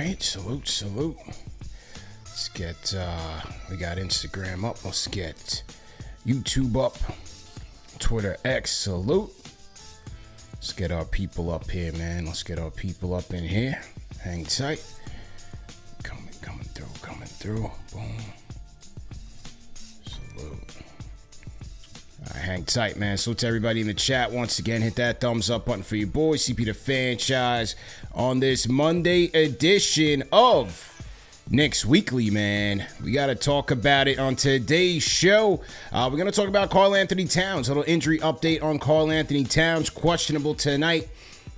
right, salute. Let's get, we got Instagram up. Let's get YouTube up. Twitter X, salute. Let's get our people up here, man. Let's get our people up in here. Hang tight. Coming through. Boom. Salute. All right, hang tight, man. Salute to everybody in the chat. Once again, hit that thumbs up button for your boy, CP the Franchise, on this Monday edition of Knicks Weekly, man. We got to talk about it on today's show. We're going to talk about Karl Anthony Towns. A little injury update on Karl Anthony Towns. Questionable tonight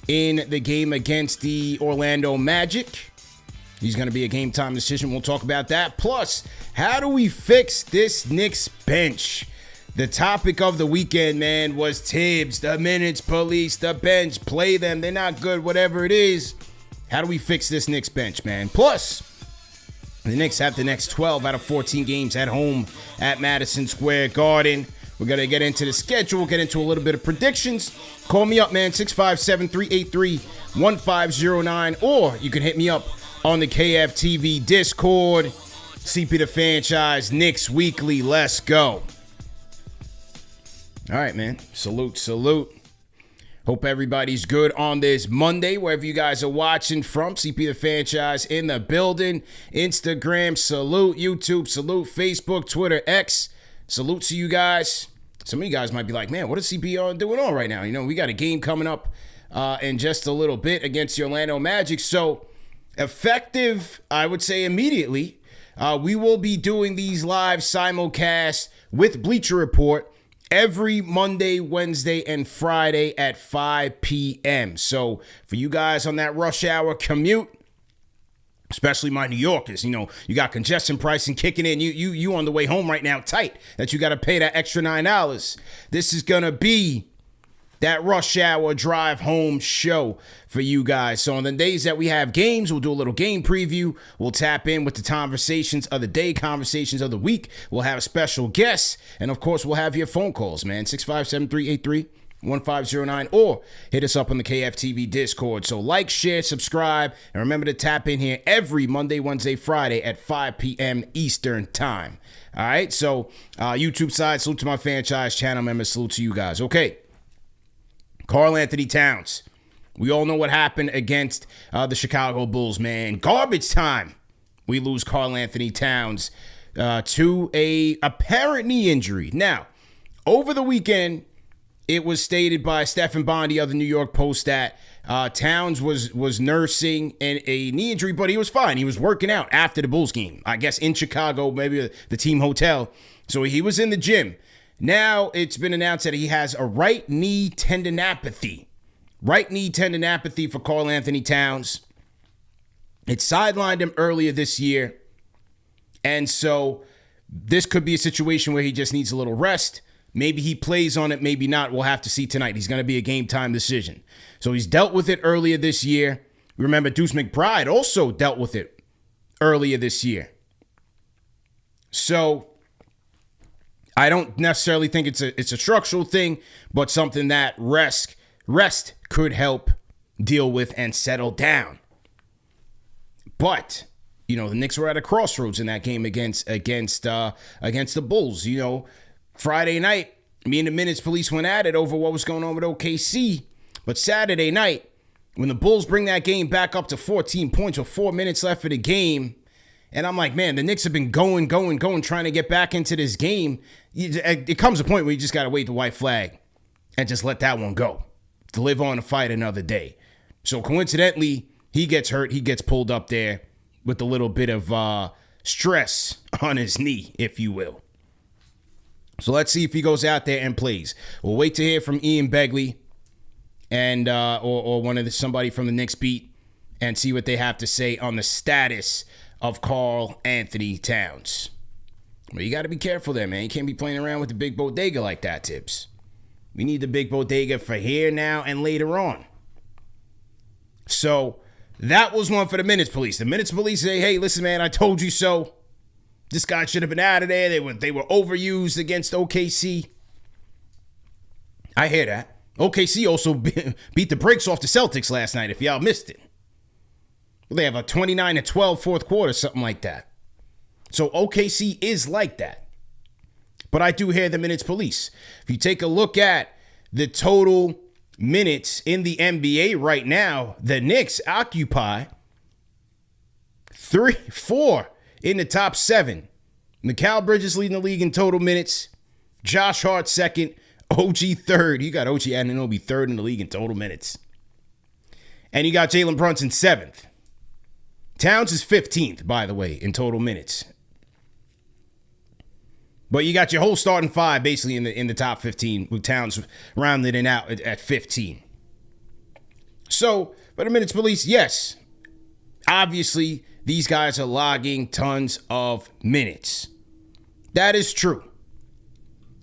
in the game against the Orlando Magic. He's going to be a game time decision. We'll talk about that. Plus, how do we fix this Knicks bench? The topic of the weekend, man, was Tibbs, the minutes police, the bench, play them. They're not good, whatever it is. How do we fix this Knicks bench, man? Plus, the Knicks have the next 12 out of 14 games at home at Madison Square Garden. We're going to get into the schedule, get into a little bit of predictions. Call me up, man, 657-383-1509, or you can hit me up on the KFTV Discord. CP the Franchise, Knicks Weekly, let's go. All right, man, salute. Hope everybody's good on this Monday, wherever you guys are watching from. CP the Franchise in the building. Instagram, salute. YouTube, salute. Facebook, Twitter, X, salute to you guys. Some of you guys might be like, man, what is CP doing on right now? You know, we got a game coming up in just a little bit against the Orlando Magic. So, effective, I would say immediately, we will be doing these live simulcasts with Bleacher Report every Monday, Wednesday, and Friday at 5 p.m. So for you guys on that rush hour commute, especially my New Yorkers, you know, you got congestion pricing kicking in. You on the way home right now tight that you got to pay that extra $9. This is going to be that rush hour drive home show for you guys. So on the days that we have games, we'll do a little game preview. We'll tap in with the conversations of the day, conversations of the week. We'll have special guests. And of course, we'll have your phone calls, man. 657-383-1509, or hit us up on the KFTV Discord. So like, share, subscribe, and remember to tap in here every Monday, Wednesday, Friday at 5 p.m. Eastern time. All right. So YouTube side, salute to my franchise channel members. Salute to you guys. Okay. Karl Anthony Towns. We all know what happened against the Chicago Bulls, man. Garbage time. We lose Karl Anthony Towns to a apparent knee injury. Now, over the weekend, it was stated by Stephen Bondi of the New York Post that Towns was nursing a knee injury, but he was fine. He was working out after the Bulls game, I guess in Chicago, maybe the team hotel. So he was in the gym. Now it's been announced that he has a right knee tendinopathy. Right knee tendinopathy for Karl Anthony Towns. It sidelined him earlier this year. And so this could be a situation where he just needs a little rest. Maybe he plays on it, maybe not. We'll have to see tonight. He's going to be a game time decision. So he's dealt with it earlier this year. Remember, Deuce McBride also dealt with it earlier this year. So I don't necessarily think it's a structural thing, but something that rest could help deal with and settle down. But, you know, the Knicks were at a crossroads in that game against the Bulls. You know, Friday night, me and the minutes police went at it over what was going on with OKC. But Saturday night, when the Bulls bring that game back up to 14 points with 4 minutes left of the game, and I'm like, man, the Knicks have been going, trying to get back into this game. It comes a point where you just got to wave the white flag and just let that one go to live on to fight another day. So coincidentally, he gets hurt. He gets pulled up there with a little bit of stress on his knee, if you will. So let's see if he goes out there and plays. We'll wait to hear from Ian Begley and or somebody from the Knicks beat and see what they have to say on the status of Karl Anthony Towns. But you got to be careful there, man. You can't be playing around with the big bodega like that, Tibbs. We need the big bodega for here, now, and later on. So that was one for the minutes police. The minutes police say, hey, listen, man, I told you so. This guy should have been out of there. They were overused against OKC. I hear that. OKC also beat the brakes off the Celtics last night, if y'all missed it. They have a 29-12 fourth quarter, something like that. So OKC is like that. But I do hear the minutes police. If you take a look at the total minutes in the NBA right now, the Knicks occupy 4 in the top 7. Mikal Bridges leading the league in total minutes. Josh Hart second. OG third. You got OG Anunoby third in the league in total minutes. And you got Jalen Brunson 7th. Towns is 15th, by the way, in total minutes. But you got your whole starting 5 basically in the top 15, with Towns rounded it out at 15. So, but the minutes police, yes. Obviously, these guys are logging tons of minutes. That is true.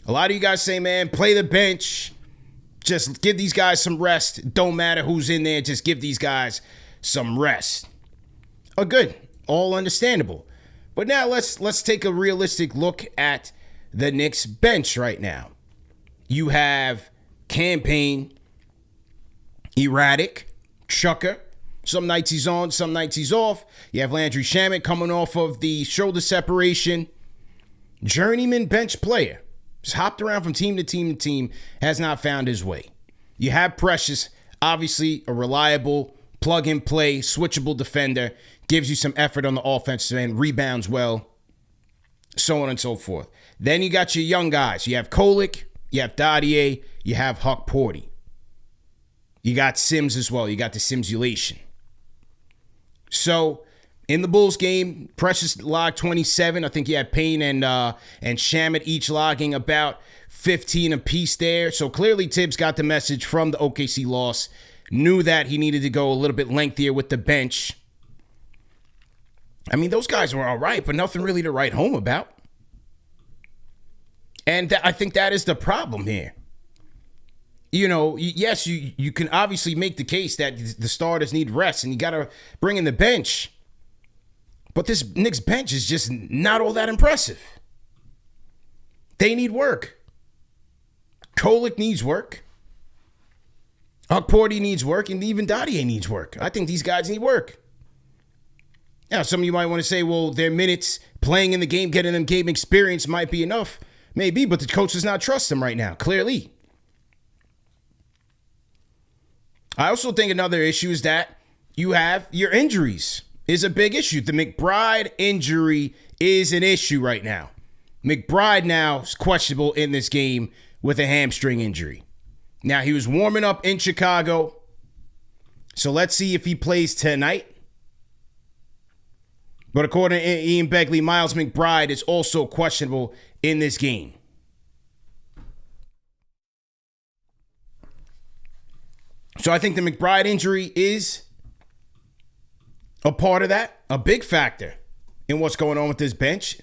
A lot of you guys say, man, play the bench. Just give these guys some rest. Don't matter who's in there. Just give these guys some rest. Oh, good. All understandable. But now let's take a realistic look at the Knicks bench right now. You have Campaign, erratic, Chucker. Some nights he's on, some nights he's off. You have Landry Shamet coming off of the shoulder separation. Journeyman bench player. Just hopped around from team to team to team. Has not found his way. You have Precious, obviously a reliable, plug-and-play, switchable defender. Gives you some effort on the offensive end. Rebounds well. So on and so forth. Then you got your young guys. You have Kolick. You have Dadier. You have Huck Porty. You got Sims as well. You got the Simsulation. So, in the Bulls game, Precious logged 27. I think he had Payne and Shamet each logging about 15 apiece there. So, clearly Tibbs got the message from the OKC loss. Knew that he needed to go a little bit lengthier with the bench. I mean, those guys were all right, but nothing really to write home about. And I think that is the problem here. You know, yes, you can obviously make the case that the starters need rest and you got to bring in the bench. But this Knicks bench is just not all that impressive. They need work. Kolick needs work. Huck Porty needs work, and even Dadier needs work. I think these guys need work. Now, some of you might want to say, well, their minutes playing in the game, getting them game experience might be enough. Maybe, but the coach does not trust them right now, clearly. I also think another issue is that you have your injuries is a big issue. The McBride injury is an issue right now. McBride now is questionable in this game with a hamstring injury. Now, he was warming up in Chicago, so let's see if he plays tonight. But according to Ian Begley, Miles McBride is also questionable in this game. So I think the McBride injury is a part of that, a big factor in what's going on with this bench.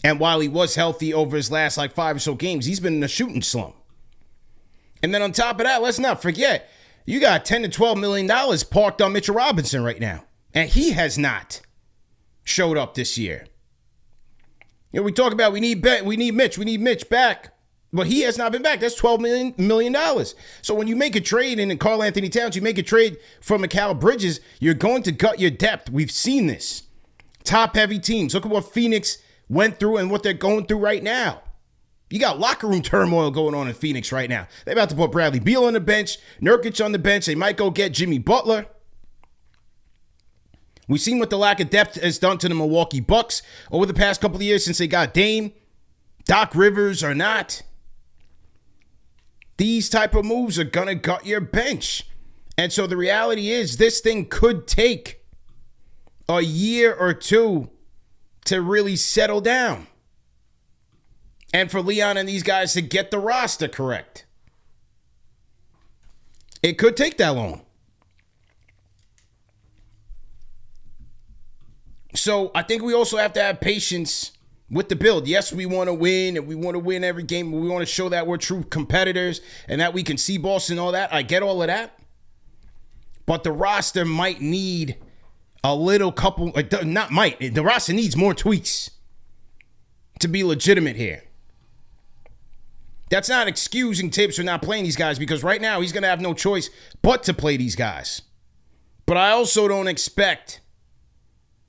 And while he was healthy over his last 5 or so games, he's been in a shooting slump. And then on top of that, let's not forget, you got $10 to $12 million parked on Mitchell Robinson right now. And he has not showed up this year. You know, we talk about we need Mitch back. But he has not been back. That's $12 million. So when you make a trade in Karl Anthony Towns, you make a trade for Mikal Bridges, you're going to gut your depth. We've seen this. Top-heavy teams. Look at what Phoenix went through and what they're going through right now. You got locker room turmoil going on in Phoenix right now. They're about to put Bradley Beal on the bench, Nurkic on the bench. They might go get Jimmy Butler. We've seen what the lack of depth has done to the Milwaukee Bucks over the past couple of years since they got Dame. Doc Rivers or not. These type of moves are going to gut your bench. And so the reality is this thing could take a year or two to really settle down. And for Leon and these guys to get the roster correct. It could take that long. So I think we also have to have patience with the build. Yes, we want to win, and we want to win every game. But we want to show that we're true competitors and that we can see balls and all that. I get all of that. But the roster might need a little couple, the roster needs more tweaks to be legitimate here. That's not excusing Tibbs for not playing these guys, because right now he's going to have no choice but to play these guys. But I also don't expect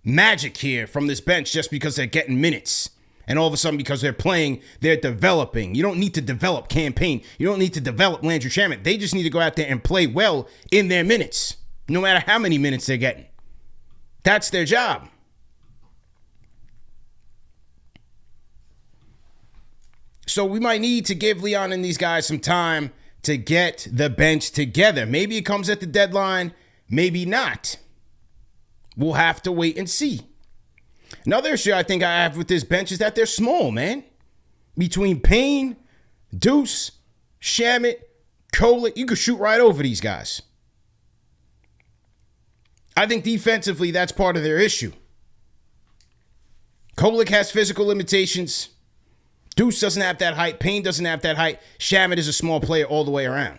magic here from this bench just because they're getting minutes. And all of a sudden, because they're playing, they're developing. You don't need to develop Campaign. You don't need to develop Landry Shamet. They just need to go out there and play well in their minutes, no matter how many minutes they're getting. That's their job. So we might need to give Leon and these guys some time to get the bench together. Maybe it comes at the deadline, maybe not. We'll have to wait and see. Another issue I think I have with this bench is that they're small, man. Between Payne, Deuce, Shamet, Kolek, you could shoot right over these guys. I think defensively, that's part of their issue. Kolek has physical limitations. Deuce doesn't have that height. Payne doesn't have that height. Shamet is a small player all the way around.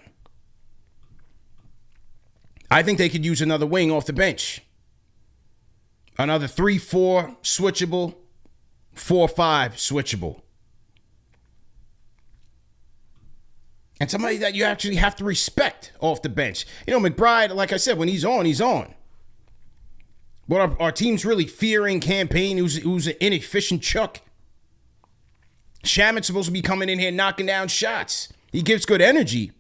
I think they could use another wing off the bench. Another 3-4 switchable, 4-5 switchable. And somebody that you actually have to respect off the bench. You know, McBride, like I said, when he's on, he's on. But our team's really fearing Campaign, who's an inefficient chuck. Shamet's supposed to be coming in here knocking down shots. He gives good energy.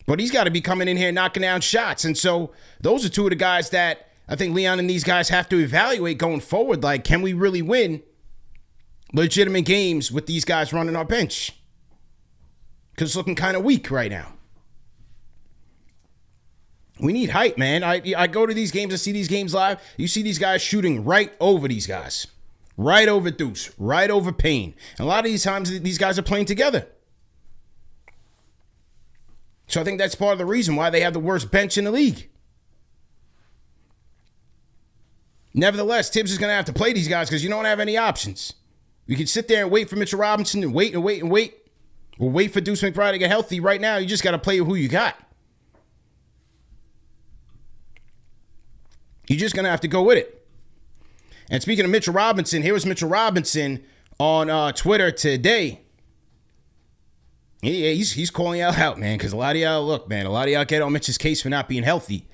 But he's got to be coming in here knocking down shots. And so those are two of the guys that I think Leon and these guys have to evaluate going forward. Like, can we really win legitimate games with these guys running our bench? Because it's looking kind of weak right now. We need height, man. I go to these games, I see these games live. You see these guys shooting right over these guys. Right over Deuce. Right over Payne. And a lot of these times, these guys are playing together. So I think that's part of the reason why they have the worst bench in the league. Nevertheless, Tibbs is going to have to play these guys because you don't have any options. You can sit there and wait for Mitchell Robinson and wait and wait and wait. Or wait for Deuce McBride to get healthy. Right now, you just got to play who you got. You're just going to have to go with it. And speaking of Mitchell Robinson, here was Mitchell Robinson on Twitter today. He's calling y'all out, man, because a lot of y'all get on Mitch's case for not being healthy.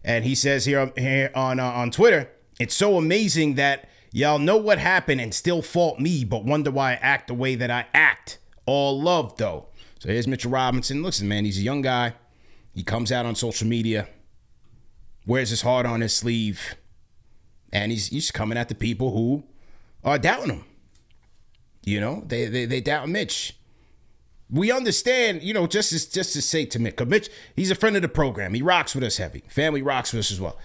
And he says here on Twitter, it's so amazing that y'all know what happened and still fault me, but wonder why I act the way that I act. All love, though. So here's Mitchell Robinson. Listen, man, he's a young guy. He comes out on social media, wears his heart on his sleeve, and he's coming at the people who are doubting him. You know, they doubt Mitch. We understand, you know, just to say to Mitch, 'cause Mitch, he's a friend of the program. He rocks with us heavy. Family rocks with us as well.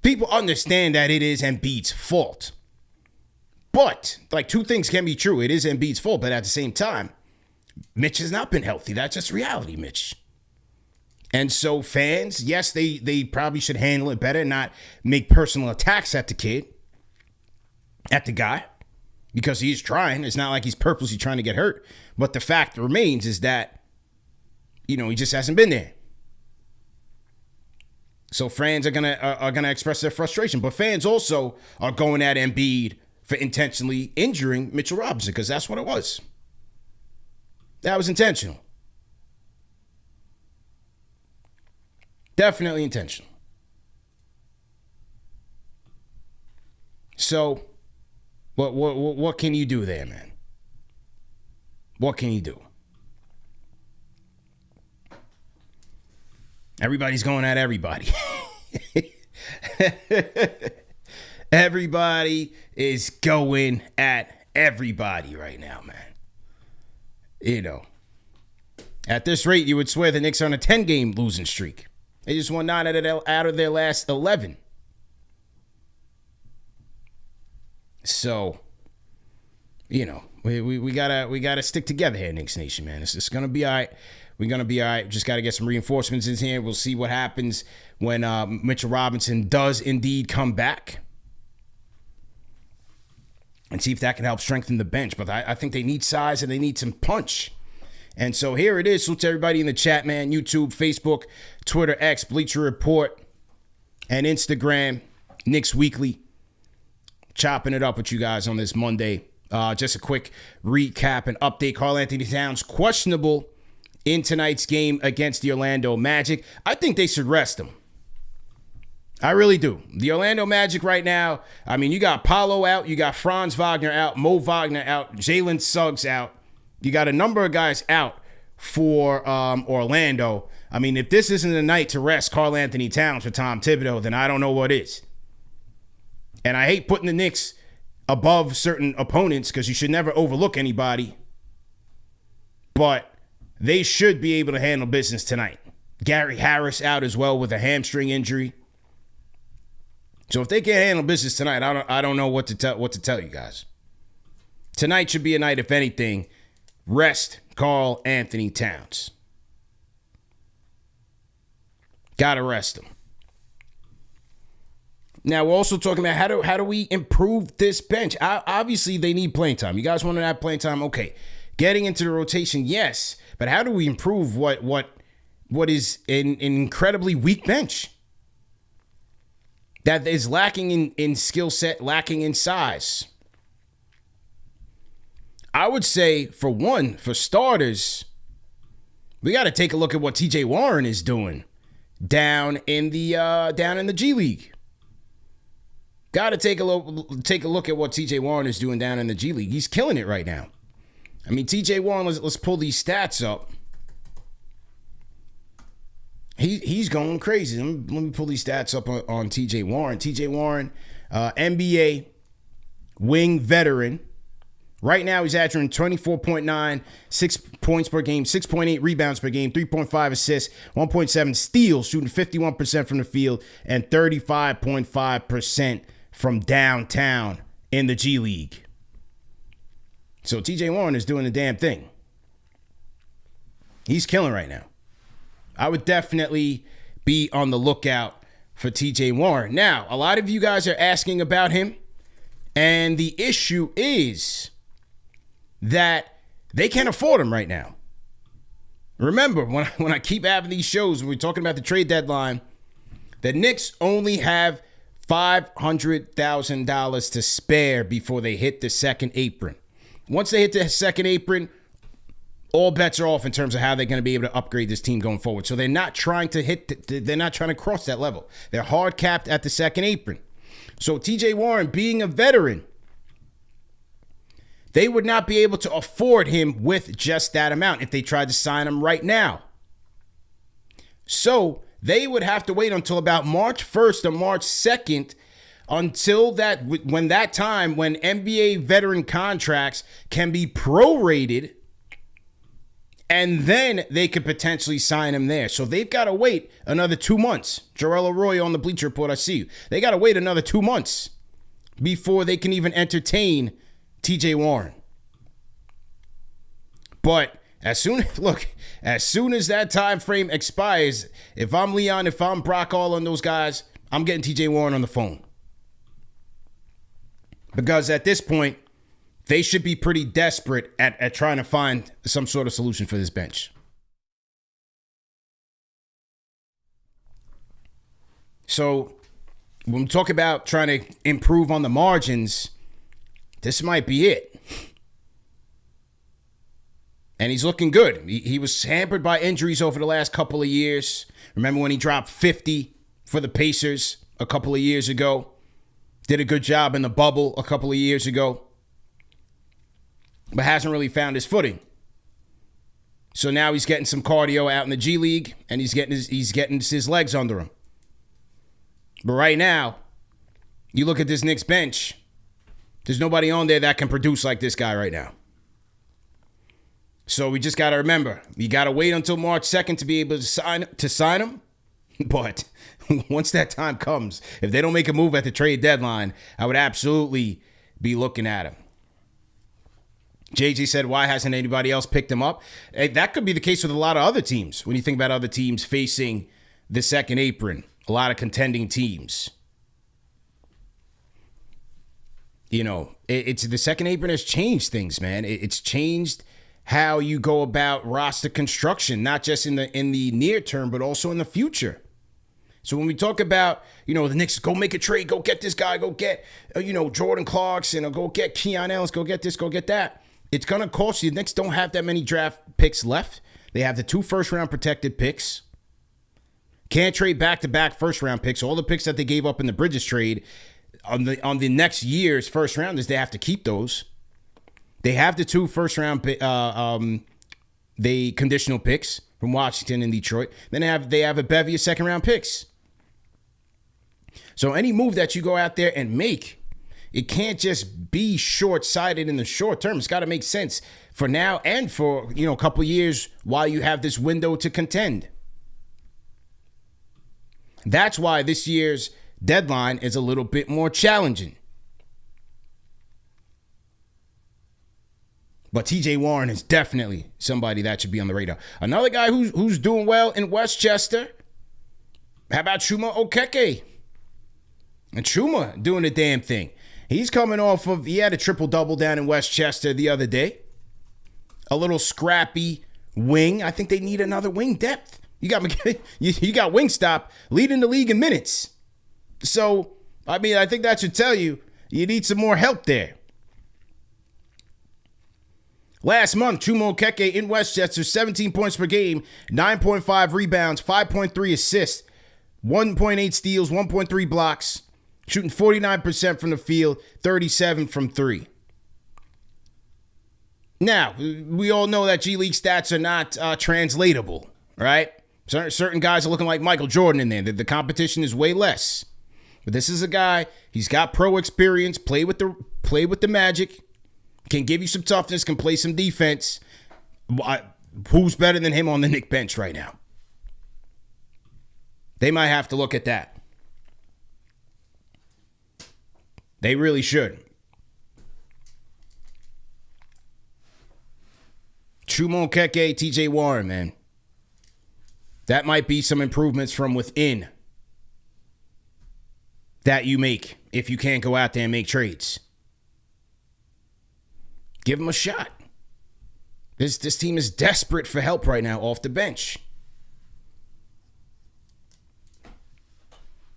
People understand that it is Embiid's fault. But, like, two things can be true. It is Embiid's fault, but at the same time, Mitch has not been healthy. That's just reality, Mitch. And so fans, yes, they probably should handle it better, not make personal attacks at the kid, at the guy, because he's trying. It's not like he's purposely trying to get hurt. But the fact remains is that, you know, he just hasn't been there. So fans are gonna express their frustration. But fans also are going at Embiid for intentionally injuring Mitchell Robinson, because that's what it was. That was intentional. Definitely intentional. So, what can you do there, man? What can you do? Everybody's going at everybody. Everybody is going at everybody right now, man. You know, at this rate, you would swear the Knicks are on a 10-game losing streak. They just won 9 out of their last 11. So, you know, we gotta stick together here, Knicks Nation, man. It's gonna be all right. We're gonna be all right. Just gotta get some reinforcements in here. We'll see what happens when Mitchell Robinson does indeed come back, and see if that can help strengthen the bench. But I think they need size and they need some punch. And so here it is. Salute to everybody in the chat, man. YouTube, Facebook, Twitter, X, Bleacher Report, and Instagram, Knicks Weekly. Chopping it up with you guys on this Monday. Just a quick recap and update. Karl Anthony Towns questionable in tonight's game against the Orlando Magic. I think they should rest him. I really do. The Orlando Magic right now, I mean, you got Paolo out, you got Franz Wagner out, Mo Wagner out, Jalen Suggs out. You got a number of guys out for Orlando. I mean, if this isn't a night to rest Karl Anthony Towns for Tom Thibodeau, then I don't know what is. And I hate putting the Knicks above certain opponents because you should never overlook anybody. But they should be able to handle business tonight. Gary Harris out as well with a hamstring injury. So if they can't handle business tonight, I don't know what to tell you guys. Tonight should be a night, if anything, rest Karl Anthony Towns. Gotta rest him. Now, we're also talking about how do we improve this bench? Obviously, they need playing time. You guys want to have playing time? Okay. Getting into the rotation, yes. But how do we improve what is an incredibly weak bench? That is lacking in skill set, lacking in size. I would say, for starters, we got to take a look at what TJ Warren is doing down in the G League. Got to take a look at what TJ Warren is doing down in the G League. He's killing it right now. I mean, TJ Warren, let's pull these stats up. He's going crazy. Let me pull these stats up on TJ Warren. TJ Warren, NBA wing veteran. Right now, he's averaging 24.9, 6 points per game, 6.8 rebounds per game, 3.5 assists, 1.7 steals, shooting 51% from the field, and 35.5% from downtown in the G League. So TJ Warren is doing the damn thing. He's killing right now. I would definitely be on the lookout for TJ Warren. Now, a lot of you guys are asking about him, and the issue is that they can't afford him right now. Remember, when I keep having these shows, when we're talking about the trade deadline, the Knicks only have $500,000 to spare before they hit the second apron. Once they hit the second apron, all bets are off in terms of how they're going to be able to upgrade this team going forward. So they're not trying to cross that level. They're hard capped at the second apron. So TJ Warren, being a veteran, they would not be able to afford him with just that amount if they tried to sign him right now. So they would have to wait until about March 1st or March 2nd until when NBA veteran contracts can be prorated, and then they could potentially sign him there. So they've got to wait another 2 months. Jarrell Arroyo on the Bleacher Report, I see you. They got to wait another 2 months before they can even entertain TJ Warren. But as soon as that time frame expires, if I'm Leon, if I'm Brock, all on those guys, I'm getting TJ Warren on the phone. Because at this point, they should be pretty desperate at trying to find some sort of solution for this bench. So when we talk about trying to improve on the margins, this might be it. And he's looking good. He was hampered by injuries over the last couple of years. Remember when he dropped 50 for the Pacers a couple of years ago? Did a good job in the bubble a couple of years ago, but hasn't really found his footing. So now he's getting some cardio out in the G League, and he's getting his legs under him. But right now, you look at this Knicks bench, there's nobody on there that can produce like this guy right now. So we just got to remember, you got to wait until March 2nd to be able to sign him. But once that time comes, if they don't make a move at the trade deadline, I would absolutely be looking at him. JG said, why hasn't anybody else picked him up? That could be the case with a lot of other teams. When you think about other teams facing the second apron, a lot of contending teams. You know, it's the second apron has changed things, man. It's changed how you go about roster construction, not just in the near term, but also in the future. So when we talk about, the Knicks, go make a trade, go get this guy, go get, Jordan Clarkson, or go get Keon Ellis, go get this, go get that. It's going to cost you. The Knicks don't have that many draft picks left. They have the 2 first-round protected picks. Can't trade back-to-back first-round picks. All the picks that they gave up in the Bridges trade on the next year's first rounders, they have to keep those. They have the 2 first-round conditional picks from Washington and Detroit. Then they have a bevy of second-round picks. So any move that you go out there and make, it can't just be short-sighted in the short term. It's got to make sense for now and for, a couple years while you have this window to contend. That's why this year's deadline is a little bit more challenging. But TJ Warren is definitely somebody that should be on the radar. Another guy who's doing well in Westchester. How about Chuma Okeke? And Chuma doing the damn thing. He's coming off of, he had a triple-double down in Westchester the other day. A little scrappy wing. I think they need another wing depth. You got Wingstop leading the league in minutes. So, I think that should tell you need some more help there. Last month, Chuma Okeke in Westchester, 17 points per game, 9.5 rebounds, 5.3 assists, 1.8 steals, 1.3 blocks, shooting 49% from the field, 37 from 3. Now, we all know that G League stats are not translatable, right? Certain guys are looking like Michael Jordan in there. The competition is way less. But this is a guy, he's got pro experience, play with the Magic, can give you some toughness, can play some defense. Who's better than him on the Knicks bench right now? They might have to look at that. They really should. Chuma Okeke, TJ Warren, man. That might be some improvements from within that you make if you can't go out there and make trades. Give them a shot. This team is desperate for help right now off the bench.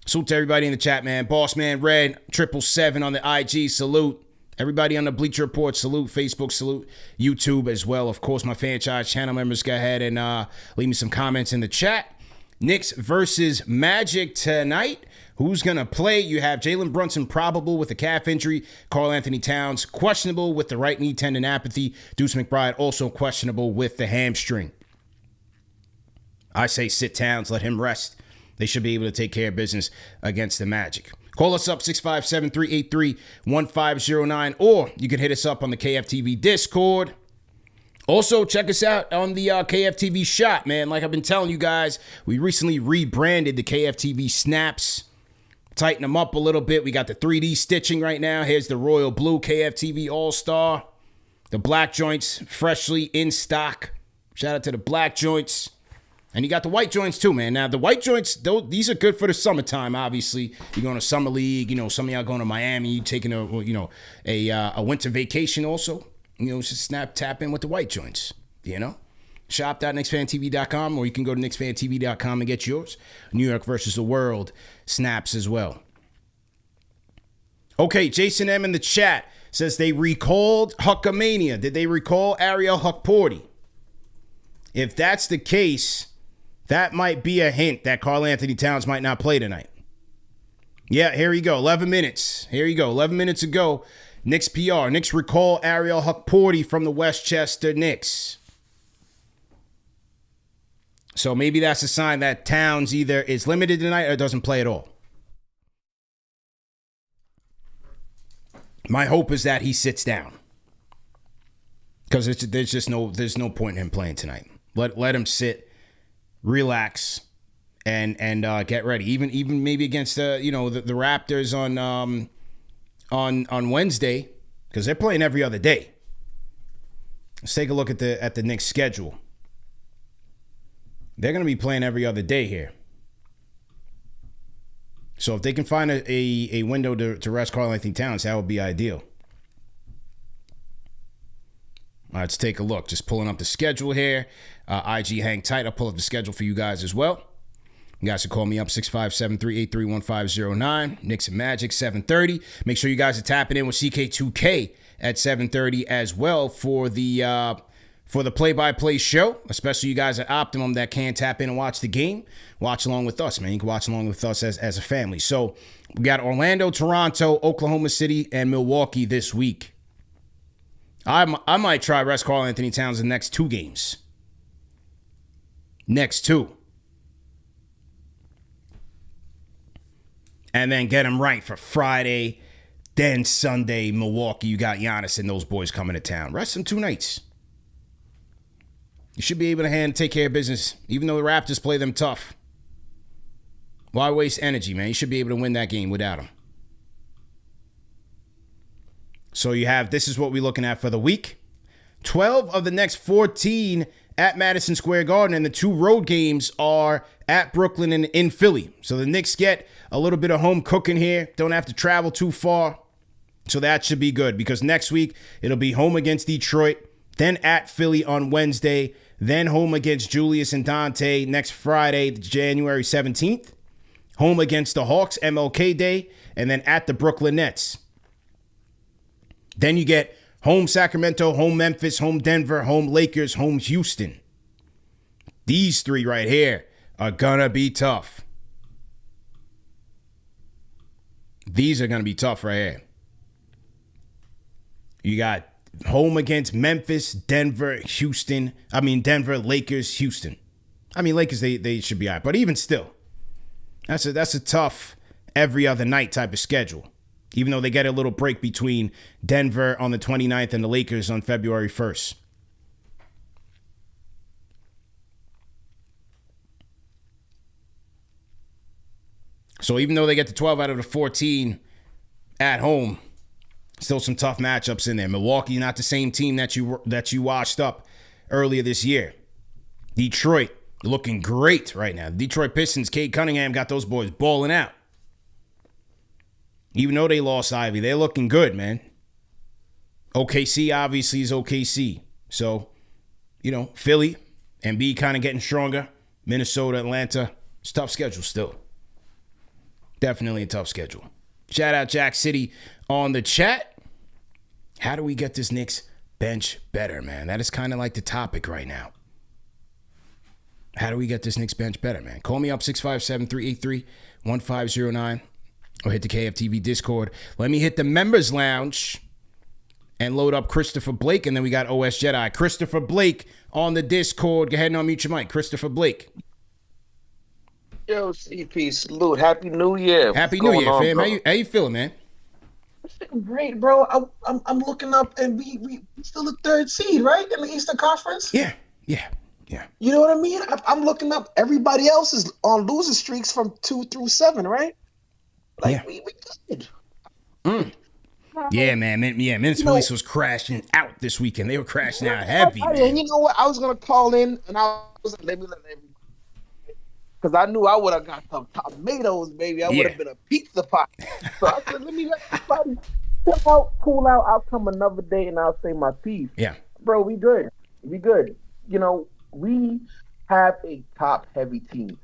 Salute to everybody in the chat, man. Boss Man Red, 777 on the IG, salute. Everybody on the Bleacher Report, salute. Facebook, salute. YouTube as well. Of course, my franchise channel members, go ahead and leave me some comments in the chat. Knicks versus Magic tonight. Who's going to play? You have Jalen Brunson probable with a calf injury. Karl Anthony Towns questionable with the right knee tendinopathy. Deuce McBride also questionable with the hamstring. I say sit Towns, let him rest. They should be able to take care of business against the Magic. Call us up, 657-383-1509, or you can hit us up on the KFTV Discord. Also, check us out on the KFTV shop, man. Like I've been telling you guys, we recently rebranded the KFTV Snaps. Tighten them up a little bit. We got the 3D stitching right now. Here's the Royal Blue KFTV All-Star. The black joints freshly in stock. Shout out to the black joints. And you got the white joints too, man. Now, the white joints, these are good for the summertime, obviously. You're going to Summer League. Some of y'all going to Miami. You taking a winter vacation also. Just tap in with the white joints, Shop.KnicksFanTV.com, or you can go to KnicksFanTV.com and get yours. New York versus the World snaps as well. Okay, Jason M in the chat says they recalled Huckamania. Did they recall Ariel Hukporti? If that's the case, that might be a hint that Karl Anthony Towns might not play tonight. Yeah, here you go. 11 minutes. Here you go. 11 minutes ago, Knicks PR. Knicks recall Ariel Hukporti from the Westchester Knicks. So maybe that's a sign that Towns either is limited tonight or doesn't play at all. My hope is that he sits down, because there's no point in him playing tonight. Let him sit, relax, and get ready. Even maybe against the Raptors on Wednesday, because they're playing every other day. Let's take a look at the Knicks schedule. They're going to be playing every other day here. So if they can find a window to rest Karl Anthony Towns, that would be ideal. All right, let's take a look. Just pulling up the schedule here. IG hang tight. I'll pull up the schedule for you guys as well. You guys can call me up, 657-383-1509. Knicks and Magic, 7:30. Make sure you guys are tapping in with CK2K at 7:30 as well for the for the play-by-play show, especially you guys at Optimum that can tap in and watch the game. Watch along with us, man. You can watch along with us as a family. So we got Orlando, Toronto, Oklahoma City, and Milwaukee this week. I might try rest Karl Anthony Towns the next 2 games. Next 2. And then get him right for Friday. Then Sunday, Milwaukee. You got Giannis and those boys coming to town. Rest them 2 nights. You should be able to take care of business, even though the Raptors play them tough. Why waste energy, man? You should be able to win that game without them. So this is what we're looking at for the week. 12 of the next 14 at Madison Square Garden, and the 2 road games are at Brooklyn and in Philly. So the Knicks get a little bit of home cooking here. Don't have to travel too far. So that should be good, because next week it'll be home against Detroit, then at Philly on Wednesday, then home against Julius and Dante next Friday, January 17th, home against the Hawks, MLK Day, and then at the Brooklyn Nets. Then you get home Sacramento, home Memphis, home Denver, home Lakers, home Houston. These 3 right here are gonna be tough. These are gonna be tough right here. You got home against Memphis, Denver, Lakers, Houston. Lakers, they should be all right. But even still, that's a tough every other night type of schedule. Even though they get a little break between Denver on the 29th and the Lakers on February 1st. So even though they get the 12 out of the 14 at home, still some tough matchups in there. Milwaukee, not the same team that you washed up earlier this year. Detroit, looking great right now. The Detroit Pistons, Cade Cunningham got those boys balling out. Even though they lost Ivy, they're looking good, man. OKC obviously is OKC. So, Philly, Embiid kind of getting stronger. Minnesota, Atlanta, it's a tough schedule still. Definitely a tough schedule. Shout out Jack City on the chat. How do we get this Knicks bench better, man? That is kind of like the topic right now. How do we get this Knicks bench better, man? Call me up 657-383-1509 or hit the KFTV Discord. Let me hit the members lounge and load up Christopher Blake, and then we got OS Jedi. Christopher Blake on the Discord. Go ahead and unmute your mic. Christopher Blake. Yo, CP, salute. Happy New Year. Happy New Year, fam. How you feeling, man? I'm feeling great, bro. I'm looking up, and we still the 3rd seed, right, in the Eastern Conference? Yeah. You know what I mean? I'm looking up. Everybody else is on losing streaks from 2 through 7, right? We good. Yeah, man. Minutes Police was crashing out this weekend. They were crashing out heavy, man. And you know what? I was going to call in, and I was like, let me because I knew I would have got some tomatoes, baby. I would have been a pizza pot. So I said, let me let somebody pull out. I'll come another day and I'll say my piece. Yeah. Bro, we good. We have a top-heavy team.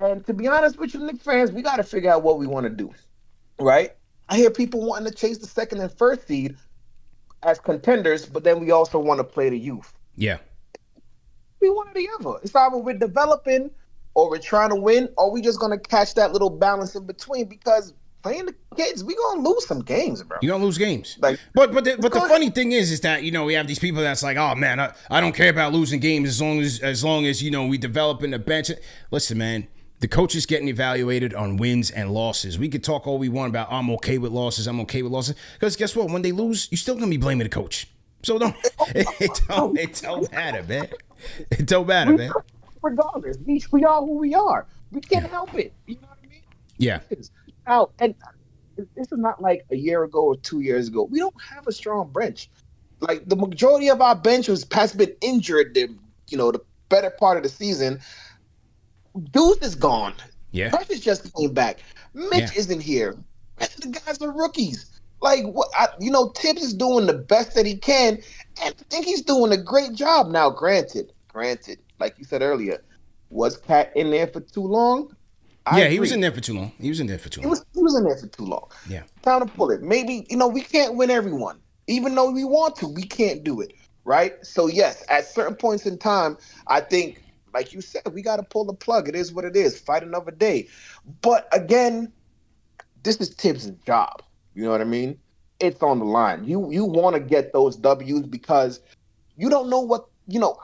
And to be honest with you, Knicks fans, we got to figure out what we want to do, right? I hear people wanting to chase the 2nd and 1st seed as contenders, but then we also want to play the youth. Yeah. We one or the other. It's either we're developing or we're trying to win, or we just going to catch that little balance in between, because playing the kids, we're going to lose some games, bro. You're going to lose games. But the funny thing is that, we have these people that's like, oh, man, I don't care about losing games as long as we develop in the bench. Listen, man, the coach is getting evaluated on wins and losses. We could talk all we want about I'm okay with losses, because guess what? When they lose, you're still going to be blaming the coach. So it don't matter, man. It don't matter, man. Regardless, we are who we are. We can't help it. You know what I mean? Yeah. Now, and this is not like a year ago or 2 years ago. We don't have a strong bench. Like, the majority of our bench has been injured the better part of the season. Deuce is gone. Yeah. Precious just came back. Mitch isn't here. The guys are rookies. Like, Tibbs is doing the best that he can, and I think he's doing a great job. Now, granted, like you said earlier, was Cat in there for too long? I agree. He was in there for too long. He was in there for too long. Yeah. Time to pull it. Maybe, we can't win everyone. Even though we want to, we can't do it. right? So yes, at certain points in time, I think, like you said, we got to pull the plug. It is what it is. Fight another day. But again, this is Tibbs' job. You know what I mean? It's on the line. You want to get those W's because you don't know what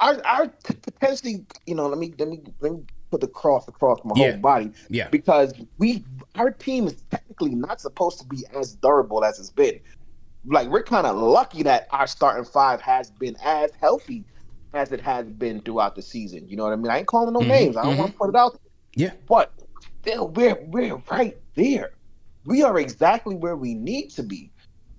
our potentially. Let me put the cross across my whole Yeah. body Yeah. because our team is technically not supposed to be as durable as it's been. Like, we're kind of lucky that our starting five has been as healthy as it has been throughout the season. You know what I mean? I ain't calling no names. I don't want to put it out there. Yeah. But still, we're right there. We are exactly where we need to be.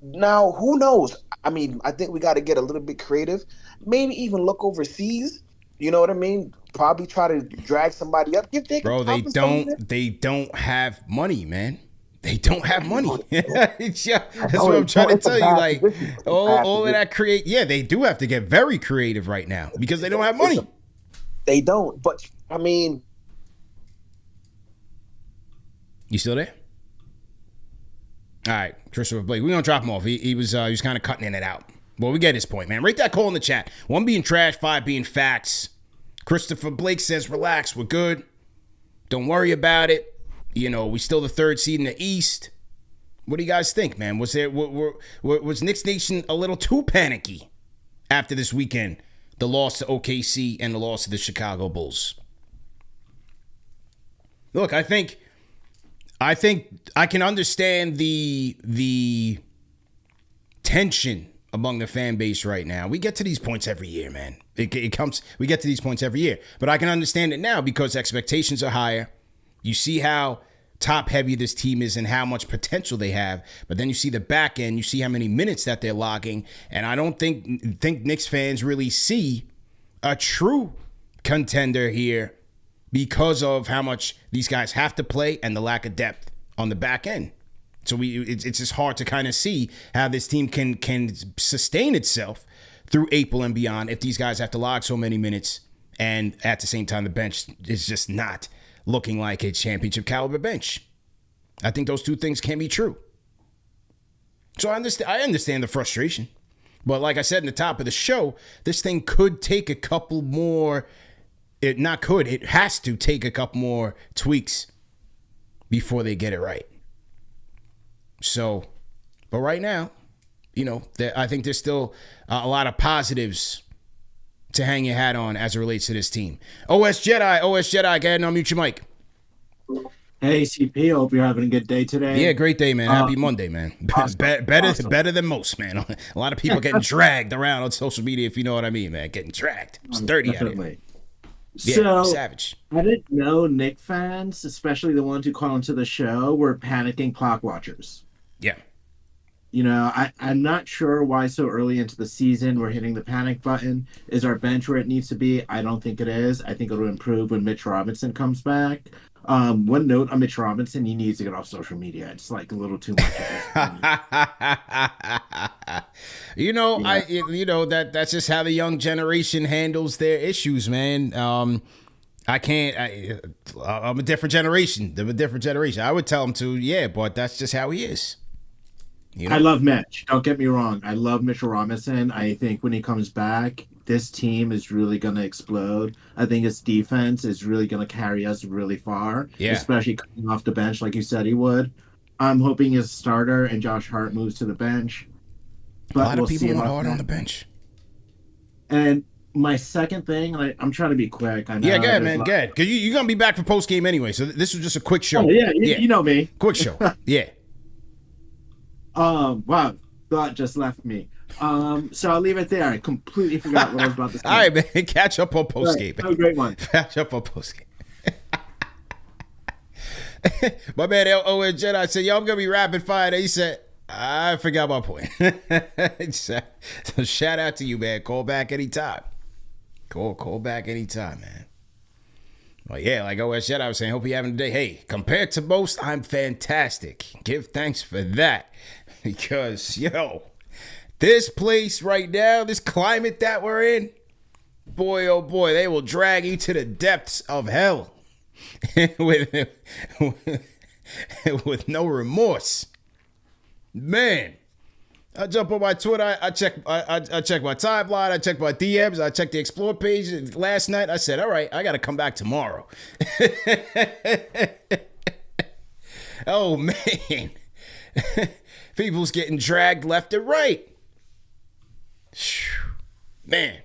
Now, who knows? I mean, I think we got to get a little bit creative. Maybe even look overseas. You know what I mean? Probably try to drag somebody up. Give Jacob Bro, Thompson some minutes. they don't have money, man. They don't have money. That's what know, I'm trying to it's a tell you. bad Like, position. It's a bad all of position. that create. Yeah, they do have to get very creative right now because they don't have money. They don't. But I mean, You still there? All right, Christopher Blake. We're gonna drop him off. He was kind of cutting in and out. Well, we get his point, man. Rate that call in the chat. 1 being trash, 5 being facts. Christopher Blake says, relax, we're good. Don't worry about it. You know, we still the 3rd seed in the East. What do you guys think, man? Was Knicks Nation a little too panicky after this weekend? The loss to OKC and the loss to the Chicago Bulls. Look, I think I can understand the tension among the fan base right now. We get to these points every year, man. We get to these points every year. But I can understand it now because expectations are higher. You see how top heavy this team is and how much potential they have. But then you see the back end, you see how many minutes that they're logging. And I don't think Knicks fans really see a true contender here because of how much these guys have to play and the lack of depth on the back end. So it's just hard to kind of see how this team can sustain itself through April and beyond if these guys have to log so many minutes and at the same time the bench is just not looking like a championship caliber bench. I think those two things can be true. So I understand the frustration. But like I said in the top of the show, this thing could take a couple more. It has to take a couple more tweaks before they get it right. So, but right now, you know, I think there's still a lot of positives to hang your hat on as it relates to this team. OS Jedi, go ahead and unmute your mic. Hey, CP, hope you're having a good day today. Yeah, great day, man. Happy Monday, man. Awesome. Better than most, man. A lot of people getting dragged around on social media, if you know what I mean, man. Getting dragged. It's dirty out here. Yeah, So, savage. I didn't know Knicks fans, especially the ones who call into the show, were panicking clock watchers. Yeah. You know, I'm not sure why so early into the season we're hitting the panic button. Is our bench where it needs to be? I don't think it is. I think it'll improve when Mitch Robinson comes back. One note on Mitch Robinson, he needs to get off social media. It's like a little too much at this point. That's just how the young generation handles their issues, man. I'm a different generation. I would tell him to, yeah, but that's just how he is. You know? I love Mitch. Don't get me wrong. I love Mitchell Robinson. I think when he comes back, this team is really going to explode. I think his defense is really going to carry us really far, especially coming off the bench like you said he would. I'm hoping he's a starter and Josh Hart moves to the bench. But a lot of people want Hart on the bench. And my second thing, I'm trying to be quick. I know go ahead, man. Go ahead. Because you're going to be back for post game anyway. So this was just a quick show. Oh, yeah, you know me. Quick show. Yeah. Wow, thought just left me. So I'll leave it there. I completely forgot what I was about to say. All right, man. Catch up on post game. Have a great one. Catch up on post game. My man LON Jedi said, "Yo, I'm gonna be rapid fire." He said, "I forgot my point." So shout out to you, man. Call back anytime. Call back anytime, man. Well, yeah, like OS Jedi was saying, hope you're having a day. Hey, compared to most, I'm fantastic. Give thanks for that. Because, this place right now, this climate that we're in, boy, oh boy, they will drag you to the depths of hell with no remorse. Man, I jump on my Twitter. I check my timeline. I check my DMs. I check the Explore page. Last night, I said, all right, I got to come back tomorrow. Oh, man. People's getting dragged left and right. Man.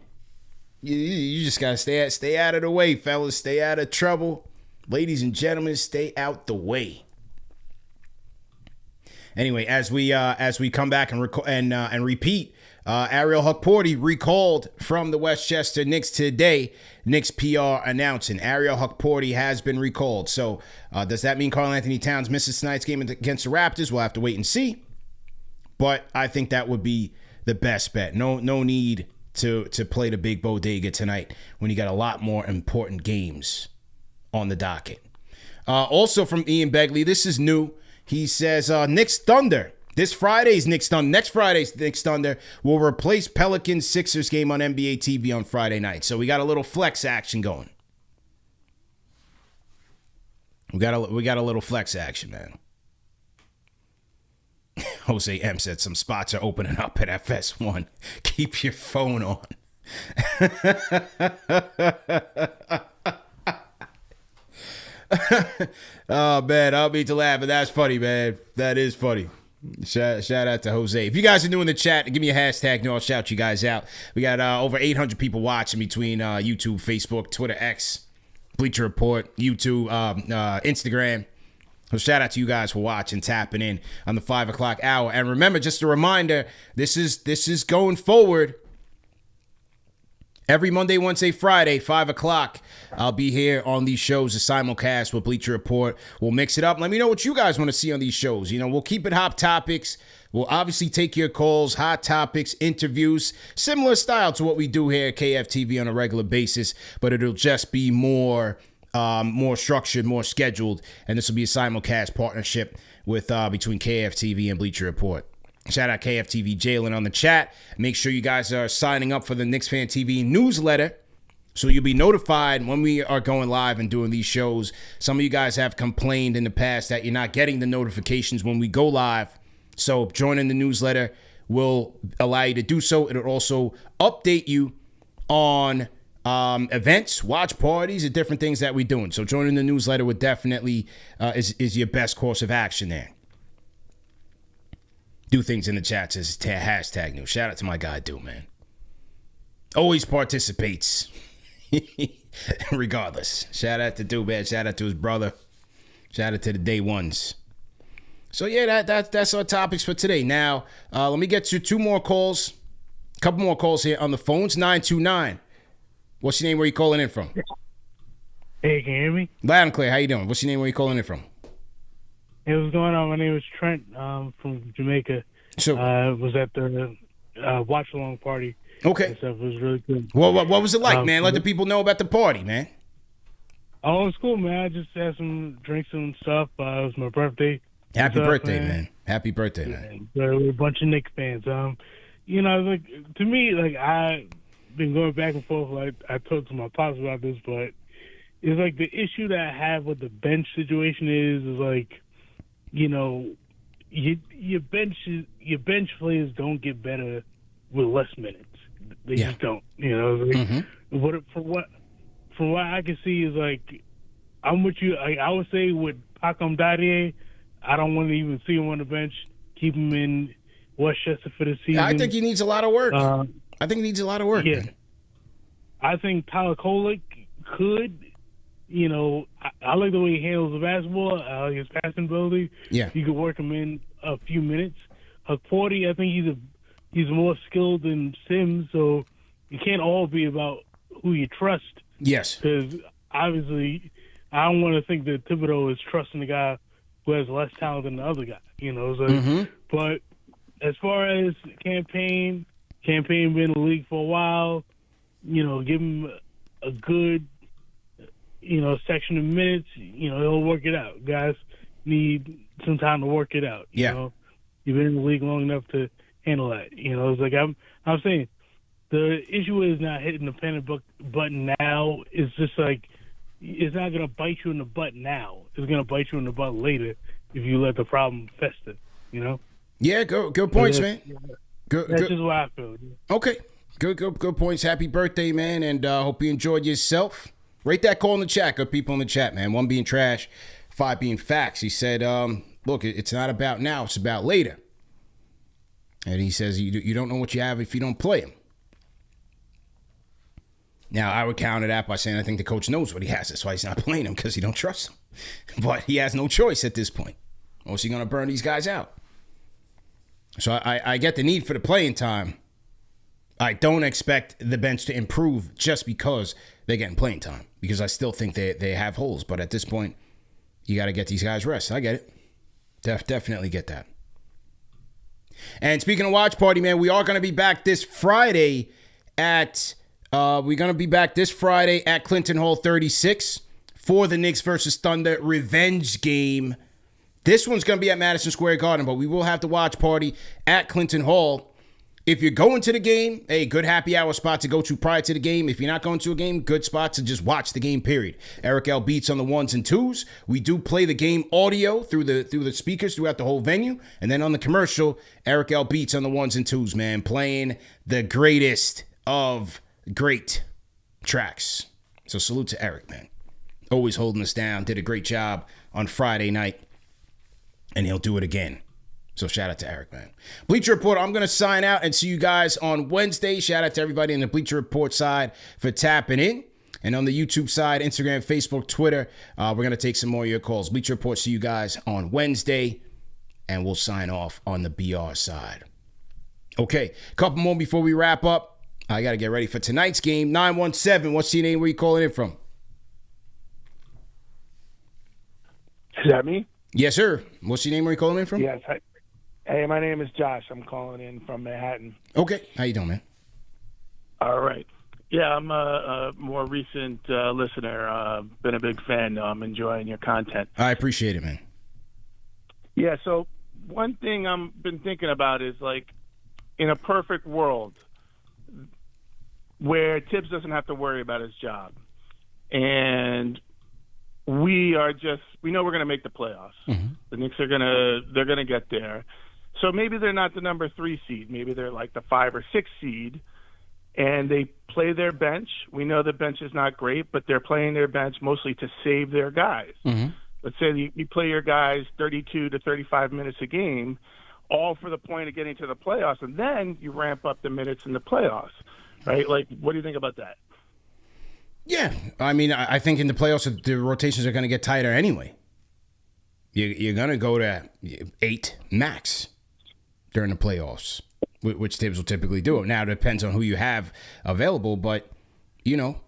You just got to stay out of the way, fellas. Stay out of trouble. Ladies and gentlemen, stay out the way. Anyway, as we come back and repeat, Ariel Hukporty recalled from the Westchester Knicks today. Knicks PR announcing Ariel Hukporty has been recalled. So does that mean Karl Anthony Towns misses tonight's game against the Raptors? We'll have to wait and see. But I think that would be the best bet. No need to play the big bodega tonight when you got a lot more important games on the docket. Also from Ian Begley, this is new. He says Knicks Thunder. Next Friday's Knicks Thunder will replace Pelicans Sixers game on NBA TV on Friday night. So we got a little flex action going. We got a little flex action, man. Jose M said some spots are opening up at FS1. Keep your phone on. Oh, man, I'll be to laugh, but that's funny, man. That is funny. Shout out to Jose. If you guys are new in the chat, give me a hashtag. I'll shout you guys out. We got over 800 people watching between YouTube, Facebook, Twitter, X, Bleacher Report, YouTube, Instagram. So shout out to you guys for watching, tapping in on the 5 o'clock hour. And remember, just a reminder, this is going forward. Every Monday, Wednesday, Friday, 5 o'clock, I'll be here on these shows, a simulcast with Bleacher Report. We'll mix it up. Let me know what you guys want to see on these shows. You know, we'll keep it hot topics. We'll obviously take your calls, hot topics, interviews, similar style to what we do here at KFTV on a regular basis, but it'll just be more structured, more scheduled, and this will be a simulcast partnership with between KFTV and Bleacher Report. Shout out KFTV Jalen on the chat. Make sure you guys are signing up for the KnicksFanTV newsletter so you'll be notified when we are going live and doing these shows. Some of you guys have complained in the past that you're not getting the notifications when we go live. So joining the newsletter will allow you to do so. It'll also update you on events, watch parties, and different things that we're doing. So joining the newsletter would definitely is your best course of action there. Do things in the chat, says hashtag new. Shout out to my guy, Do, man. Always participates. Regardless. Shout out to Do, man. Shout out to his brother. Shout out to the day ones. So yeah, that's our topics for today. Now, let me get to two more calls. A couple more calls here on the phones. 929. What's your name? Where you calling in from? Hey, can you hear me? Loud and clear. How you doing? What's your name? Where you calling in from? Hey, what's going on? My name is Trent. From Jamaica. So, was at the watch along party. Okay. And stuff. It was really good. Well, what was it like, man? Let the people know about the party, man. Oh, it was cool, man. I just had some drinks and stuff. It was my birthday. Happy birthday, man. Happy birthday, man. Yeah, we're a bunch of Knicks fans. You know, like to me, like I've been going back and forth. Like I talked to my pops about this, but it's like the issue that I have with the bench situation is like, you know, your bench players don't get better with less minutes. They just don't. You know, like, from what I can see is like I'm with you. I would say with Pacom Dadier, I don't want to even see him on the bench. Keep him in Westchester for the season. I think he needs a lot of work. Yeah. Man. I think Tyler Kolek could. You know, I like the way he handles the basketball. I like his passing ability. Yeah, you could work him in a few minutes. Hukporty, I think he's more skilled than Sims, so it can't all be about who you trust. Yes, because obviously, I don't want to think that Thibodeau is trusting the guy who has less talent than the other guy. You know, so, but as far as campaign been in the league for a while. You know, give him a good, you know, section of minutes. You know, he'll work it out. Guys need some time to work it out. You know, you've been in the league long enough to handle that. You know, it's like I'm saying, the issue is not hitting the panic button now. It's just like it's not going to bite you in the butt now. It's going to bite you in the butt later if you let the problem fester. You know. Yeah, good points, man. Good. That's just what I feel. Okay, good points. Happy birthday, man, and hope you enjoyed yourself. Rate that call in the chat. Good people in the chat, man. 1 being trash, 5 being facts. He said, look, it's not about now, it's about later. And he says, you don't know what you have if you don't play him. Now, I would counter that by saying I think the coach knows what he has. That's why he's not playing him, because he don't trust him. But he has no choice at this point. Or is he going to burn these guys out? So I get the need for the playing time. I don't expect the bench to improve just because they're getting playing time, because I still think they have holes. But at this point, you got to get these guys rest. I get it. Definitely get that. And speaking of watch party, man, we are going to be back this Friday at Clinton Hall 36 for the Knicks versus Thunder revenge game. This one's going to be at Madison Square Garden, but we will have the watch party at Clinton Hall. If you're going to the game, hey, good happy hour spot to go to prior to the game. If you're not going to a game, good spot to just watch the game, period. Eric L. Beats on the 1s and 2s. We do play the game audio through the speakers throughout the whole venue. And then on the commercial, Eric L. Beats on the 1s and 2s, man, playing the greatest of great tracks. So salute to Eric, man. Always holding us down. Did a great job on Friday night. And he'll do it again. So shout out to Eric, man. Bleacher Report, I'm going to sign out and see you guys on Wednesday. Shout out to everybody in the Bleacher Report side for tapping in. And on the YouTube side, Instagram, Facebook, Twitter, we're going to take some more of your calls. Bleacher Report, see you guys on Wednesday. And we'll sign off on the BR side. Okay, a couple more before we wrap up. I got to get ready for tonight's game. 917, what's your name? Where you calling in from? Is that me? Yes, sir. What's your name? Where you calling in from? Yes. Hey, my name is Josh. I'm calling in from Manhattan. Okay. How you doing, man? All right. Yeah, I'm a more recent listener. Been a big fan. I'm enjoying your content. I appreciate it, man. Yeah, so one thing I've been thinking about is, like, in a perfect world where Tibbs doesn't have to worry about his job, and we know we're going to make the playoffs. Mm-hmm. The Knicks they're going to get there. So maybe they're not the number 3 seed. Maybe they're like the 5 or 6 seed, and they play their bench. We know the bench is not great, but they're playing their bench mostly to save their guys. Mm-hmm. Let's say you play your guys 32 to 35 minutes a game, all for the point of getting to the playoffs, and then you ramp up the minutes in the playoffs, right? Like, what do you think about that? Yeah, I mean, I think in the playoffs, the rotations are going to get tighter anyway. You're going to go to 8 max during the playoffs, which Tibbs will typically do. Now, it depends on who you have available, but, you know,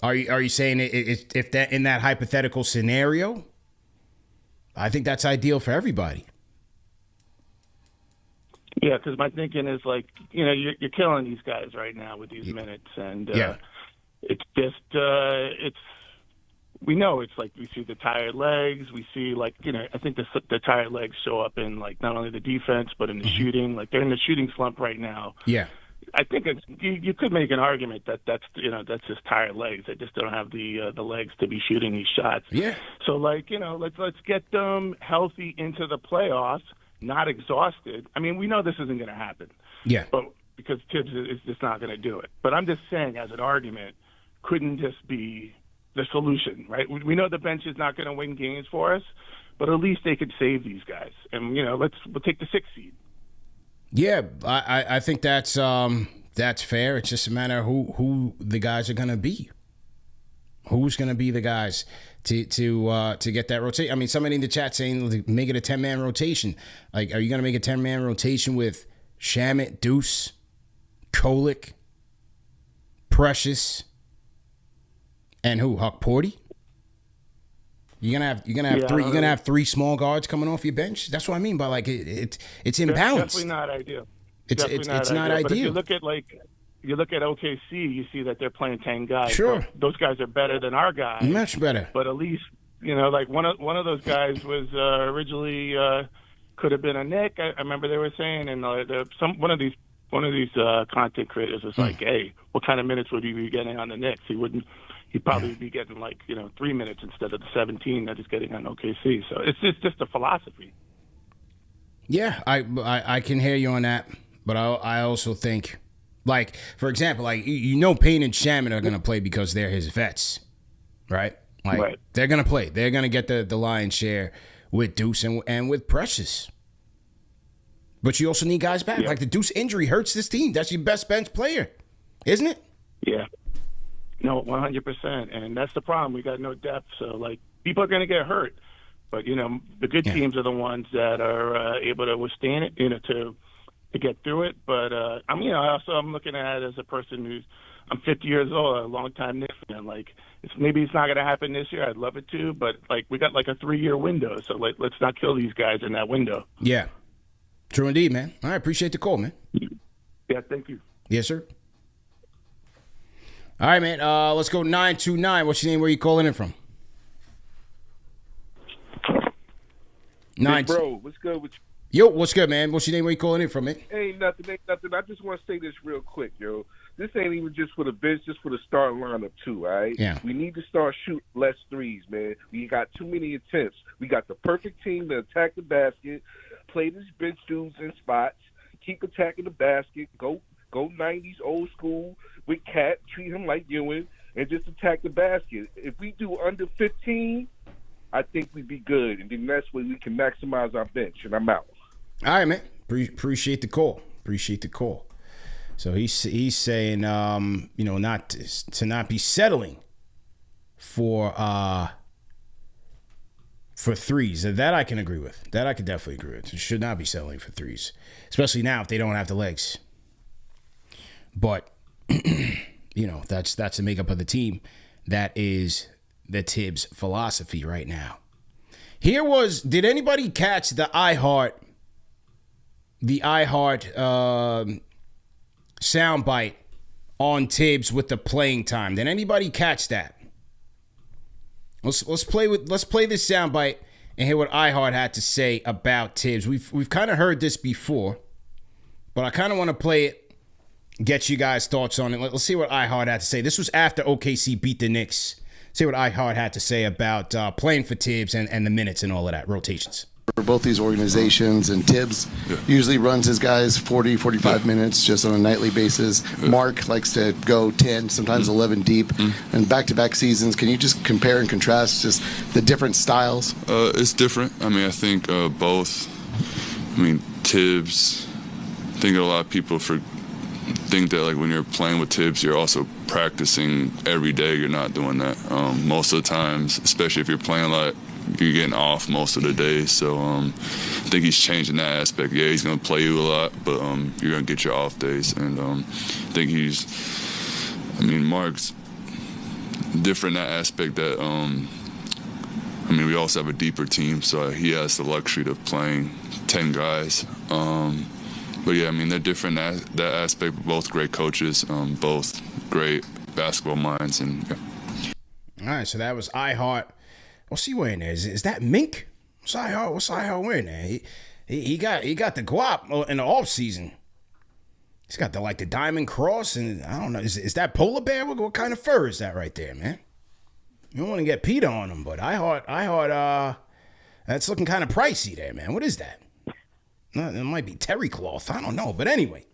are you saying if that in that hypothetical scenario, I think that's ideal for everybody. Yeah, because my thinking is, like, you know, you're killing these guys right now with these minutes, and it's just we know it's like we see the tired legs. We see, like, you know, I think the tired legs show up in, like, not only the defense but in the shooting. Like, they're in the shooting slump right now. Yeah, I think you could make an argument that's just tired legs. They just don't have the legs to be shooting these shots. Yeah. So, like, you know, let's get them healthy into the playoffs, not exhausted. I mean, we know this isn't going to happen. Yeah. But because Tibbs is just not going to do it. But I'm just saying, as an argument, couldn't just be the solution, right? We know the bench is not going to win games for us, but at least they could save these guys. And, you know, we'll take the 6th seed. Yeah, I think that's fair. It's just a matter of who the guys are going to be. Who's going to be the guys to get that rotation? I mean, somebody in the chat saying make it a 10-man rotation. Like, are you going to make a 10-man rotation with Shamet, Deuce, Kolick, Precious, and who? Huck Porty? You're gonna have 3 small guards coming off your bench. That's what I mean by, like, it's imbalanced. Definitely not ideal. It's not ideal. But if you look at OKC, you see that they're playing 10 guys. Sure, so those guys are better than our guys. Much better. But at least, you know, like one of those guys was originally could have been a Knick. I remember they were saying, and one of these content creators was like, "Hey, what kind of minutes would he be getting on the Knicks? He'd probably be getting, like, you know, 3 minutes instead of the 17 that he's getting on OKC." So it's just a philosophy. Yeah, I can hear you on that, but I also think, like, for example, like, Payne and Shaman are going to play because they're his vets, right? Like, right. They're going to play. They're going to get the lion's share with Deuce and with Precious. But you also need guys back. Yeah. Like, the Deuce injury hurts this team. That's your best bench player, isn't it? Yeah. No, 100%. And that's the problem. We got no depth. So, like, people are going to get hurt. But, the good teams are the ones that are able to withstand it, to get through it. But, I'm looking at it as a person I'm 50 years old, a long-time Knicks fan. Like, maybe it's not going to happen this year. I'd love it to. But, like, we got, like, a 3-year window. So, like, let's not kill these guys in that window. Yeah. True indeed, man. All right, appreciate the call, man. Yeah, thank you. Yes, sir. All right, man. Let's go 929. What's your name? Where you calling in from? Hey, bro, what's good with you? Yo, what's good, man? What's your name? Where you calling in from, man? Ain't nothing. I just want to say this real quick, yo. This ain't even just for the bench, just for the starting lineup, too, all right? Yeah. We need to start shooting less threes, man. We got too many attempts. We got the perfect team to attack the basket, play these bench dudes in spots, keep attacking the basket, go 90s old school with Cat, treat him like Ewing, and just attack the basket. If we do under 15, I think we'd be good, and then that's where we can maximize our bench, and I'm out. All right, man. Appreciate the call. So he's saying, not to not be settling for threes. That I can agree with. That I could definitely agree with. Should not be settling for threes, especially now if they don't have the legs. But that's the makeup of the team. That is the Tibbs philosophy right now. Did anybody catch the iHeart soundbite on Tibbs with the playing time? Did anybody catch that? Let's play this soundbite and hear what iHeart had to say about Tibbs. We've kind of heard this before, but I kind of want to play it, get you guys' thoughts on it. Let's see what iHeart had to say. This was after OKC beat the Knicks. See what iHeart had to say about playing for Tibbs and the minutes and all of that, rotations. For both these organizations, and Tibbs usually runs his guys 40, 45 minutes just on a nightly basis. Mark likes to go 10, sometimes 11 deep. And back-to-back seasons, can you just compare and contrast just the different styles? It's different. I mean, I think both. I mean, Tibbs, I think a lot of people think that, like, when you're playing with Tibbs, you're also practicing every day. You're not doing that. Most of the times, especially if you're playing a lot, you're getting off most of the days. So I think he's changing that aspect. Yeah, he's going to play you a lot, but you're going to get your off days. And I think Mark's different in that aspect that, we also have a deeper team, so he has the luxury of playing 10 guys. But yeah, they're different in that aspect. Both great coaches, both great basketball minds, and yeah. All right, so that was iHeart. What's he wearing there? Is that mink? What's iHeart wearing there? He got the guap in the off season. He's got the diamond cross, and I don't know. Is that polar bear? What kind of fur is that right there, man? You don't want to get PETA on him, but iHeart. That's looking kind of pricey there, man. What is that? It might be terry cloth. I don't know. But anyway,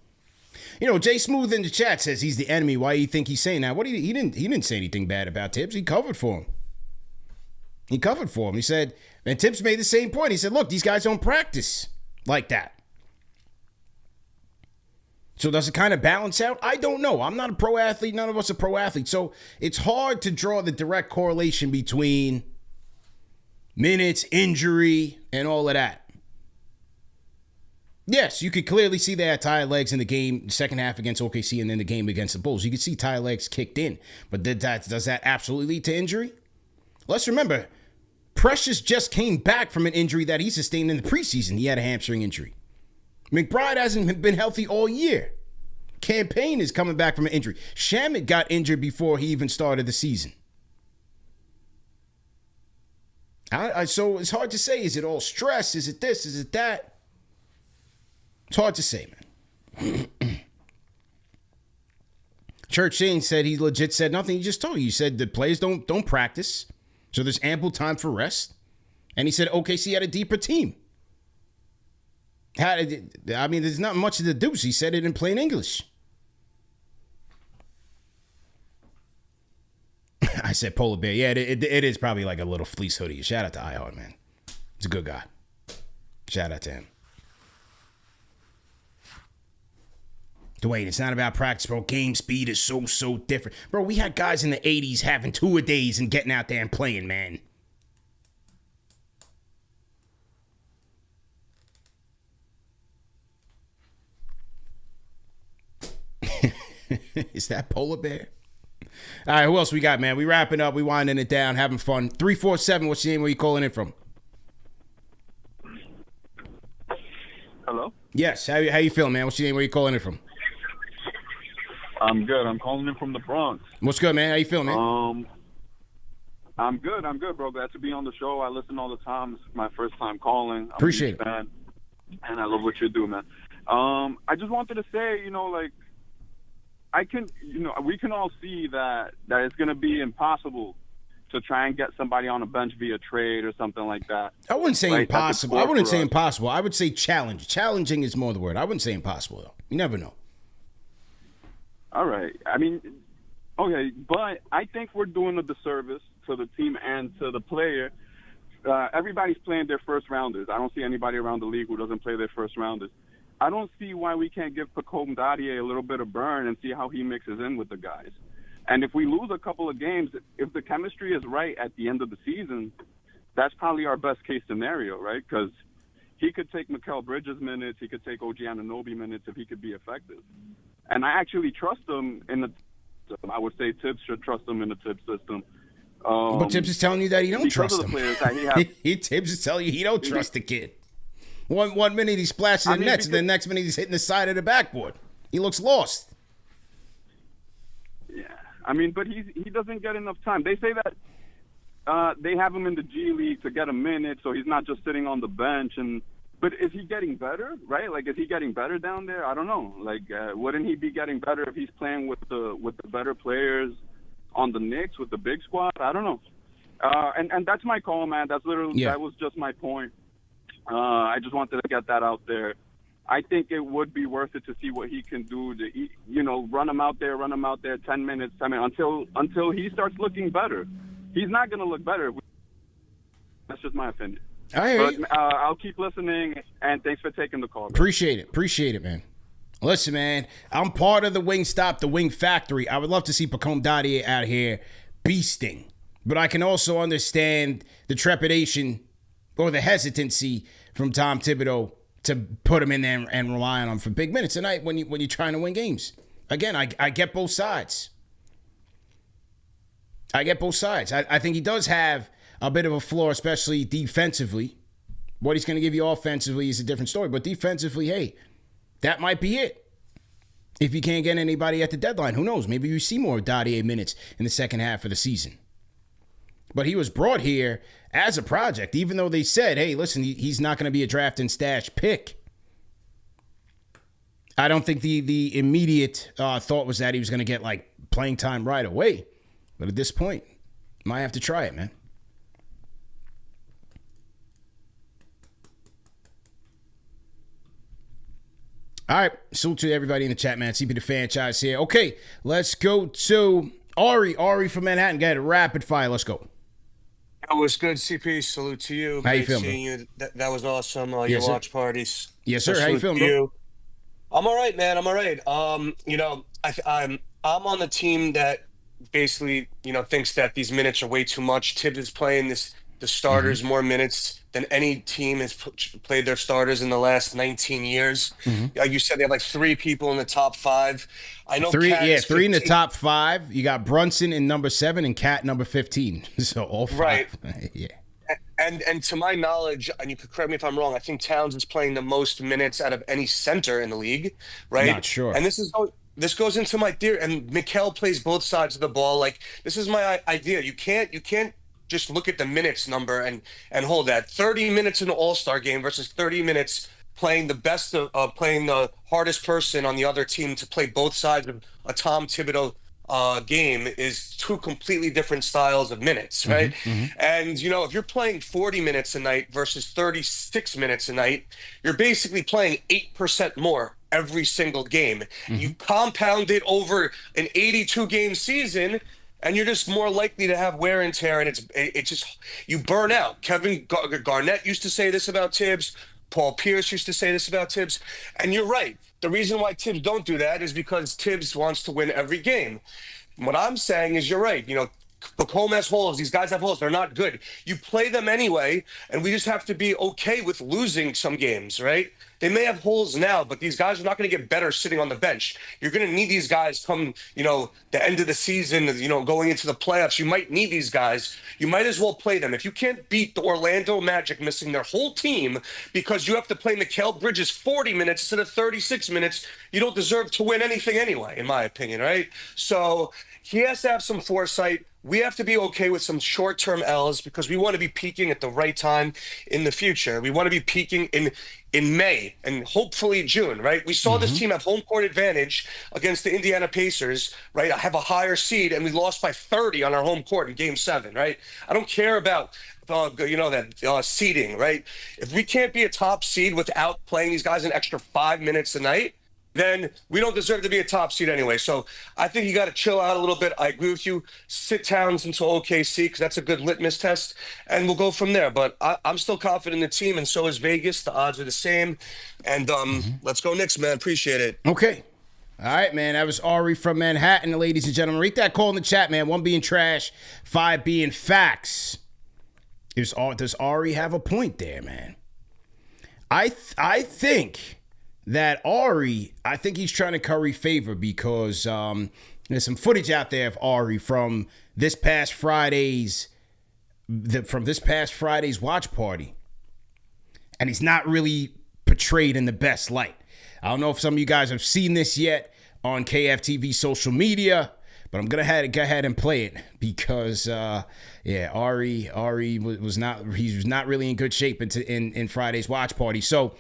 Jay Smooth in the chat says he's the enemy. Why do you think he's saying that? He didn't say anything bad about Tibbs. He covered for him. He said, and Tibbs made the same point. He said, look, these guys don't practice like that. So does it kind of balance out? I don't know. I'm not a pro athlete. None of us are pro athletes. So it's hard to draw the direct correlation between minutes, injury, and all of that. Yes, you could clearly see they had tired legs in the game, second half against OKC, and then the game against the Bulls. You could see tired legs kicked in. But does that absolutely lead to injury? Let's remember, Precious just came back from an injury that he sustained in the preseason. He had a hamstring injury. McBride hasn't been healthy all year. Campaign is coming back from an injury. Shamet got injured before he even started the season. So it's hard to say. Is it all stress? Is it this? Is it that? It's hard to say, man. Church Shane said he legit said nothing. He just told you. He said the players don't practice, so there's ample time for rest. And he said OKC had a deeper team. I mean, there's not much to deduce. He said it in plain English. I said polar bear. Yeah, it is probably like a little fleece hoodie. Shout out to iHeart, man. He's a good guy. Shout out to him. Dwayne, it's not about practice, bro. Game speed is so different. Bro, we had guys in the 80s having 2-a-days and getting out there and playing, man. Is that polar bear? All right, who else we got, man? We wrapping up. We winding it down, having fun. 347, what's your name? Where you calling in from? Hello? Yes, how you feeling, man? What's your name? Where you calling in from? I'm good. I'm calling in from the Bronx. What's good, man? How you feeling, man? I'm good, bro. Glad to be on the show. I listen all the time. It's my first time calling. I'm Appreciate a fan, and I love what you do, man. I just wanted to say, we can all see that it's going to be impossible to try and get somebody on a bench via trade or something like that. I wouldn't say right? impossible. I wouldn't say impossible. I would say challenge. Challenging is more the word. I wouldn't say impossible, though. You never know. All right. I mean, okay, but I think we're doing a disservice to the team and to the player. Everybody's playing their first rounders. I don't see anybody around the league who doesn't play their first rounders. I don't see why we can't give Pacome Dadier a little bit of burn and see how he mixes in with the guys. And if we lose a couple of games, if the chemistry is right at the end of the season, that's probably our best case scenario, right? Because he could take Mikal Bridges minutes, he could take OG Anunoby minutes if he could be effective. And I actually trust him in the system. I would say Tibbs should trust him in the Tibbs system. But Tibbs is telling you that he don't trust him. That Tibbs is telling you he don't trust the kid. One minute he's splashing the nets, and the next minute he's hitting the side of the backboard. He looks lost. Yeah, I mean, but he doesn't get enough time. They say that they have him in the G League to get a minute, so he's not just sitting on the bench. But is he getting better, right? Like, is he getting better down there? I don't know. Like, wouldn't he be getting better if he's playing with the better players on the Knicks, with the big squad? I don't know. And that's my call, man. That's literally that was just my point. I just wanted to get that out there. I think it would be worth it to see what he can do to, run him out there 10 minutes, until he starts looking better. He's not going to look better. That's just my opinion. I'll keep listening, and thanks for taking the call. Appreciate it, man. Listen, man, I'm part of the Wingstop, the Wing Factory. I would love to see Pacome Dadier out here beasting, but I can also understand the trepidation or the hesitancy from Tom Thibodeau to put him in there and rely on him for big minutes tonight when you're trying to win games. Again, I get both sides. I think he does have a bit of a flaw, especially defensively. What he's going to give you offensively is a different story. But defensively, hey, that might be it. If you can't get anybody at the deadline, who knows? Maybe you see more Dadier minutes in the second half of the season. But he was brought here as a project, even though they said, hey, listen, he's not going to be a draft and stash pick. I don't think the immediate thought was that he was going to get, like, playing time right away. But at this point, might have to try it, man. All right, salute to everybody in the chat, man. CP the franchise here. Okay, let's go to Ari from Manhattan. Got a rapid fire. Let's go. That was good, CP. Salute to you. How you feeling, seeing you. That was awesome. Your watch parties. Yes, sir. How you feeling, bro? I'm all right, man. I'm all right. I'm on the team that basically, thinks that these minutes are way too much. Tibbs is playing the starters more minutes than any team has played their starters in the last 19 years. Like you said, they have like 3 people in the top 5. I know three in the top 5. You got Brunson in number 7 and Cat number 15. So all 5. Right. Yeah. And to my knowledge, and you could correct me if I'm wrong, I think Towns is playing the most minutes out of any center in the league, right? Not sure. And this goes into my theory. And Mikal plays both sides of the ball. Like, this is my idea. You can't just look at the minutes number and hold that. 30 minutes in an All-Star game versus 30 minutes playing the best of playing the hardest person on the other team to play both sides of a Tom Thibodeau game is two completely different styles of minutes, right? And, you know, if you're playing 40 minutes a night versus 36 minutes a night, you're basically playing 8% more every single game. You compound it over an 82 game season, and you're just more likely to have wear and tear, and it's just, you burn out. Kevin Garnett used to say this about Tibbs. Paul Pierce used to say this about Tibbs, and you're right. The reason why Tibbs don't do that is because Tibbs wants to win every game. What I'm saying is you're right. You know, Pacome has holes. These guys have holes. They're not good. You play them anyway, and we just have to be okay with losing some games, right? They may have holes now, but these guys are not going to get better sitting on the bench. You're going to need these guys come, you know, the end of the season, you know, going into the playoffs. You might need these guys. You might as well play them. If you can't beat the Orlando Magic missing their whole team because you have to play Mikal Bridges 40 minutes instead of 36 minutes, you don't deserve to win anything anyway, in my opinion, right? So he has to have some foresight. We have to be okay with some short-term L's because we want to be peaking at the right time in the future. We want to be peaking in May and hopefully June, right? We saw this team have home court advantage against the Indiana Pacers, right? I have a higher seed, and we lost by 30 on our home court in Game 7, right? I don't care about that seeding, right? If we can't be a top seed without playing these guys an extra 5 minutes a night, then we don't deserve to be a top seed anyway. So I think you got to chill out a little bit. I agree with you. Sit Towns into OKC because that's a good litmus test, and we'll go from there. But I'm still confident in the team, and so is Vegas. The odds are the same. And let's go Knicks, man. Appreciate it. Okay. All right, man. That was Ari from Manhattan, ladies and gentlemen. Read that call in the chat, man. 1 being trash, 5 being facts. Does Ari have a point there, man? I think that Ari, I think he's trying to curry favor because there's some footage out there of Ari from this past Friday's watch party, and he's not really portrayed in the best light. I don't know if some of you guys have seen this yet on KFTV social media, but I'm gonna go ahead and play it because Ari was not really in good shape in Friday's watch party. So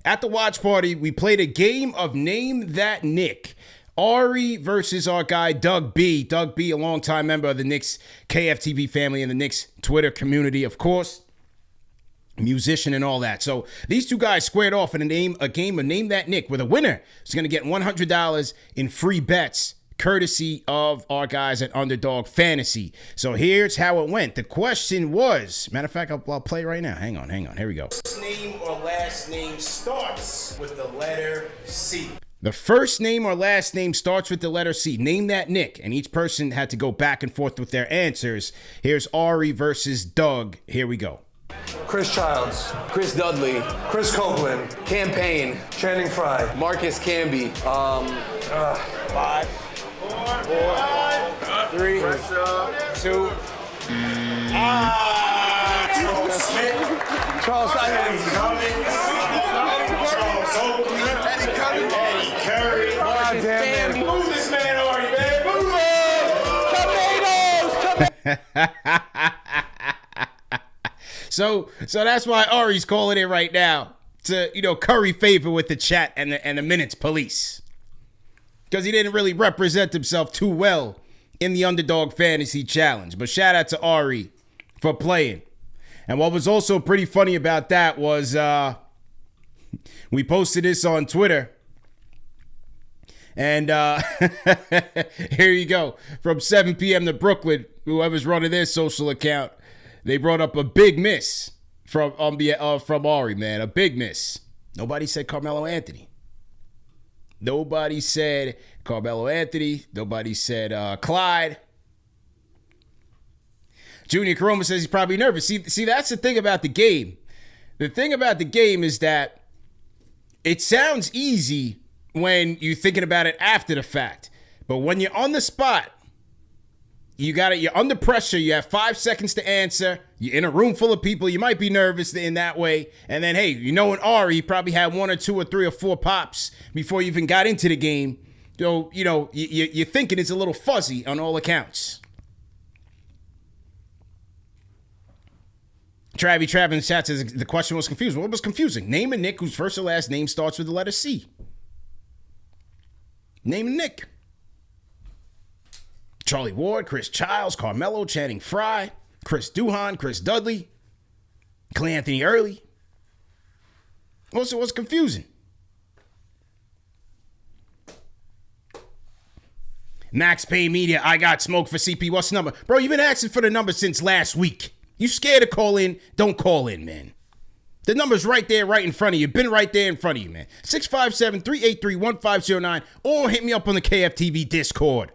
at the watch party, we played a game of Name That Nick. Ari versus our guy, Doug B. Doug B, a longtime member of the Knicks KFTV family and the Knicks Twitter community, of course. Musician and all that. So these two guys squared off in a game of Name That Nick, where the winner is going to get $100 in free bets, courtesy of our guys at Underdog Fantasy. So here's how it went. The question was, matter of fact, I'll play right now. Hang on. Here we go. First name or last name starts with the letter C. The first name or last name starts with the letter C. Name That Nick. And each person had to go back and forth with their answers. Here's Ari versus Doug. Here we go. Chris Childs, Chris Dudley, Chris Copeland, Campaign, Channing Frye, Marcus Camby, 5, 4, 3, 2. Charles Smith, Charles Simons, Charles Oakley, Eddie Curry, Marcus Camby. Move this man, Ari, man. Move it! Tomatoes! So that's why Ari's calling it right now to, curry favor with the chat and the minutes police. Because he didn't really represent himself too well in the Underdog Fantasy Challenge. But shout out to Ari for playing. And what was also pretty funny about that was we posted this on Twitter. And here you go. From 7 p.m. to Brooklyn, whoever's running their social account, they brought up a big miss from Ari, man. A big miss. Nobody said Carmelo Anthony. Nobody said Carmelo Anthony. Nobody said Clyde. Junior Caroma says he's probably nervous. See, that's the thing about the game. The thing about the game is that it sounds easy when you're thinking about it after the fact. But when you're on the spot, you're under pressure. You have 5 seconds to answer. You're in a room full of people. You might be nervous in that way. And then, hey, in Ari, he probably had 1 or 2 or 3 or 4 pops before you even got into the game. So, you're thinking it's a little fuzzy on all accounts. Trav in the chat says the question was confusing. What was confusing? Name a Nick whose first or last name starts with the letter C. Name a Nick. Charlie Ward, Chris Childs, Carmelo, Channing Frye, Chris Duhon, Chris Dudley, Clay Anthony Early. What's confusing? Max Payne Media, I got smoke for CP. What's the number? Bro, you've been asking for the number since last week. You scared to call in? Don't call in, man. The number's right there, right in front of you. Been right there in front of you, man. 657-383-1509 or hit me up on the KFTV Discord.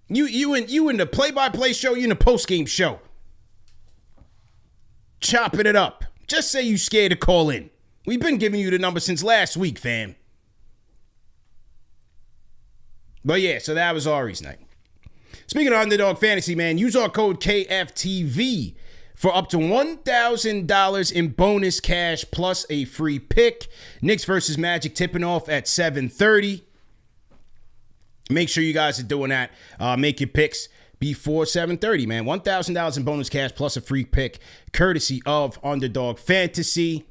You in the play-by-play show, you in the post-game show. Chopping it up. Just say you scared to call in. We've been giving you the number since last week, fam. But yeah, so that was Ari's night. Speaking of Underdog Fantasy, man, use our code KFTV for up to $1,000 in bonus cash plus a free pick. Knicks versus Magic tipping off at 7:30. Make sure you guys are doing that. Make your picks before 7:30, man. $1,000 in bonus cash plus a free pick, courtesy of Underdog Fantasy.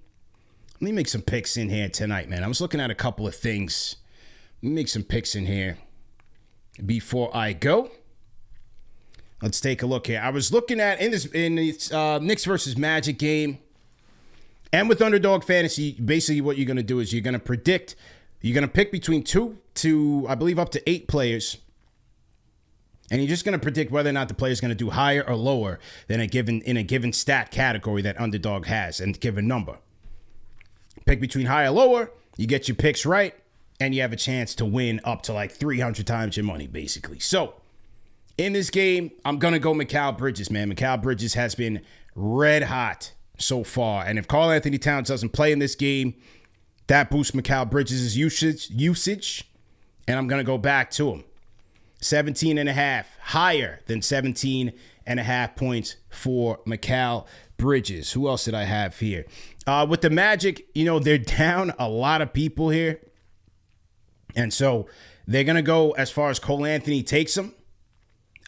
Let me make some picks in here tonight, man. I was looking at a couple of things. Let me make some picks in here before I go. Let's take a look here. I was looking at in this Knicks versus Magic game, and with Underdog Fantasy, basically what you're going to do is you're going to predict, you're going to pick between 2 to, I believe, up to 8 players, and you're just going to predict whether or not the player is going to do higher or lower than in a given stat category that Underdog has and given number. Pick between higher or lower, you get your picks right, and you have a chance to win up to like 300 times your money, basically. So, in this game, I'm going to go Mikal Bridges, man. Mikal Bridges has been red hot so far. And if Karl Anthony Towns doesn't play in this game, that boosts Mikal Bridges' usage. And I'm going to go back to him. 17.5, higher than 17.5 points for Mikal Bridges. Who else did I have here? With the Magic, they're down a lot of people here. And so they're going to go as far as Cole Anthony takes them.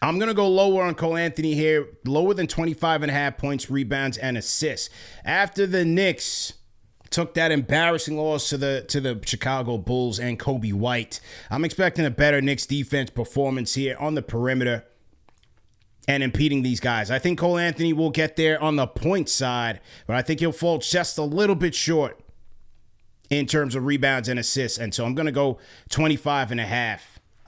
I'm going to go lower on Cole Anthony here, lower than 25.5 points, rebounds, and assists. After the Knicks took that embarrassing loss to the Chicago Bulls and Kobe White, I'm expecting a better Knicks defense performance here on the perimeter and impeding these guys. I think Cole Anthony will get there on the point side, but I think he'll fall just a little bit short in terms of rebounds and assists. And so I'm going to go 25.5,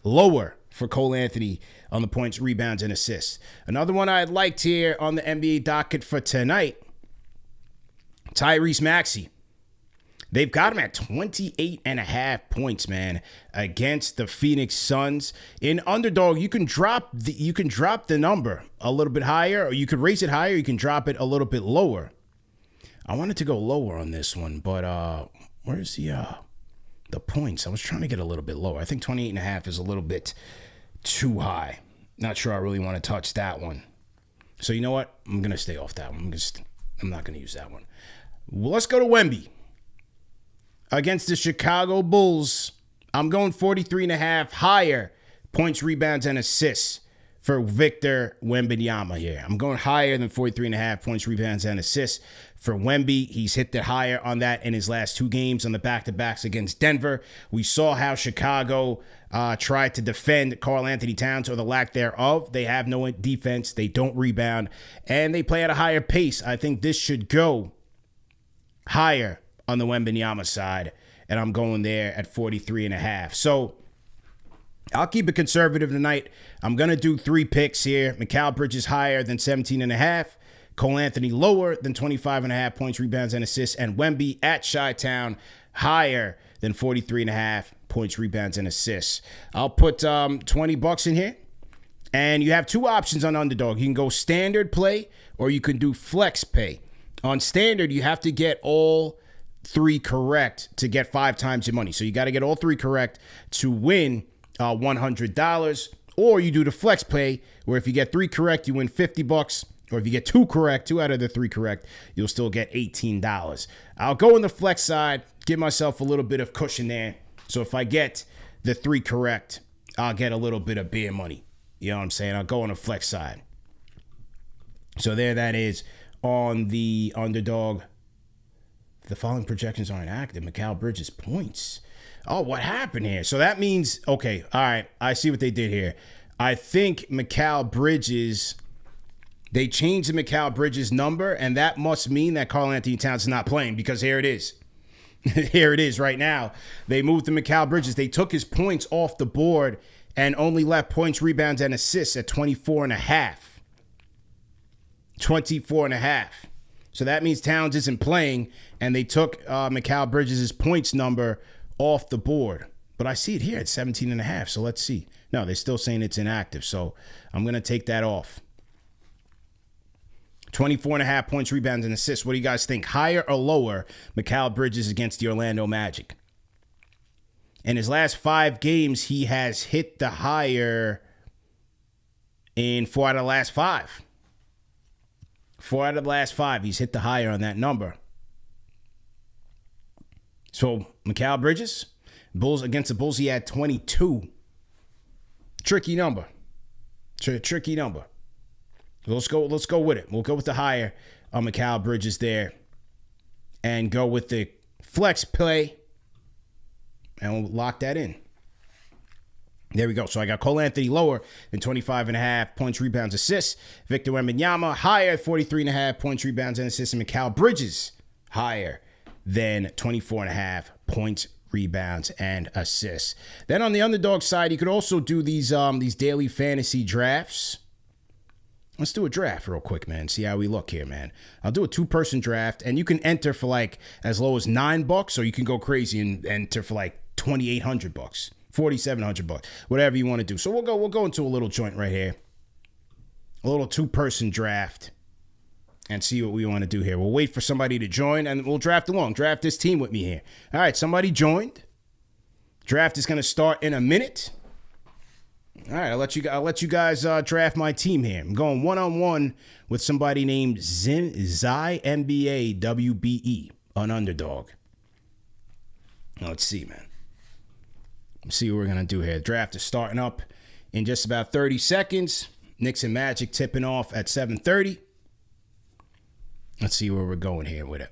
lower for Cole Anthony on the points, rebounds, and assists. Another one I liked here on the NBA docket for tonight, Tyrese Maxey. They've got him at 28.5 points, man, against the Phoenix Suns. In Underdog, you can drop the number a little bit higher, or you could raise it higher. You can drop it a little bit lower. I wanted to go lower on this one, but where's the points? I was trying to get a little bit lower. I think 28.5 is a little bit too high. Not sure I really want to touch that one. So you know what? I'm going to stay off that one. I'm not going to use that one. Well, let's go to Wemby. Against the Chicago Bulls, I'm going 43.5 higher points, rebounds, and assists for Victor Wembanyama here. I'm going higher than 43.5 points, rebounds, and assists for Wemby. He's hit the higher on that in his last 2 games on the back-to-backs against Denver. We saw how Chicago tried to defend Karl Anthony Towns, or the lack thereof. They have no defense. They don't rebound, and they play at a higher pace. I think this should go higher on the Wembanyama side, and I'm going there at 43.5. So I'll keep it conservative tonight. I'm going to do 3 picks here. Mikal Bridges higher than 17.5. Cole Anthony lower than 25.5 points, rebounds, and assists. And Wemby at Chi-Town higher than 43.5 points, rebounds, and assists. I'll put $20 in here. And you have 2 options on Underdog. You can go standard play, or you can do flex pay. On standard, you have to get all 3 correct to get 5 times your money. So you got to get all 3 correct to win $100. Or you do the flex pay, where if you get 3 correct, you win $50. Or if you get 2 correct, 2 out of the 3 correct, you'll still get $18. I'll go on the flex side, give myself a little bit of cushion there. So if I get the 3 correct, I'll get a little bit of beer money. You know what I'm saying? I'll go on the flex side. So there that is on the Underdog. The following projections aren't active. Mikal Bridges points. Oh, what happened here? So that means, okay, all right, I see what they did here. I think Mikal Bridges, they changed the Mikal Bridges number, and that must mean that Karl Anthony Towns is not playing, because here it is. Here it is right now. They moved to Mikal Bridges. They took his points off the board and only left points, rebounds, and assists at 24.5. 24.5. So that means Towns isn't playing, and they took Mikal Bridges' points number off the board. But I see it here at 17.5, so let's see. No, they're still saying it's inactive, so I'm going to take that off. 24.5 points, rebounds, and assists. What do you guys think? Higher or lower, Mikal Bridges against the Orlando Magic? In his last 5 games, he has hit the higher in 4 out of the last 5. 4 out of the last 5, he's hit the higher on that number. So, Mikal Bridges, Bulls against the Bulls, he had 22. Tricky number. Tricky number. Let's go with it. We'll go with the higher on Mikal Bridges there. And go with the flex play. And we'll lock that in. There we go. So I got Cole Anthony lower than 25.5 points, rebounds, assists. Victor Wembanyama higher, 43.5 points, rebounds, and assists. And Mikal Bridges higher than 24.5 points, rebounds, and assists. Then on the underdog side, you could also do these daily fantasy drafts. Let's do a draft real quick, man. See how we look here, man. I'll do a 2-person draft, and you can enter for like as low as $9, or you can go crazy and enter for like $2,800, $4,700, whatever you want to do. So we'll go into a little joint right here, a little 2-person draft, and see what we want to do here. We'll wait for somebody to join, and we'll draft along. Draft this team with me here. All right, somebody joined. Draft is going to start in a minute. All right, I'll let you guys draft my team here. I'm going one-on-one with somebody named Zai NBA WBE, an underdog. Let's see, man. Let's see what we're going to do here. Draft is starting up in just about 30 seconds. Knicks and Magic tipping off at 7:30. Let's see where we're going here with it.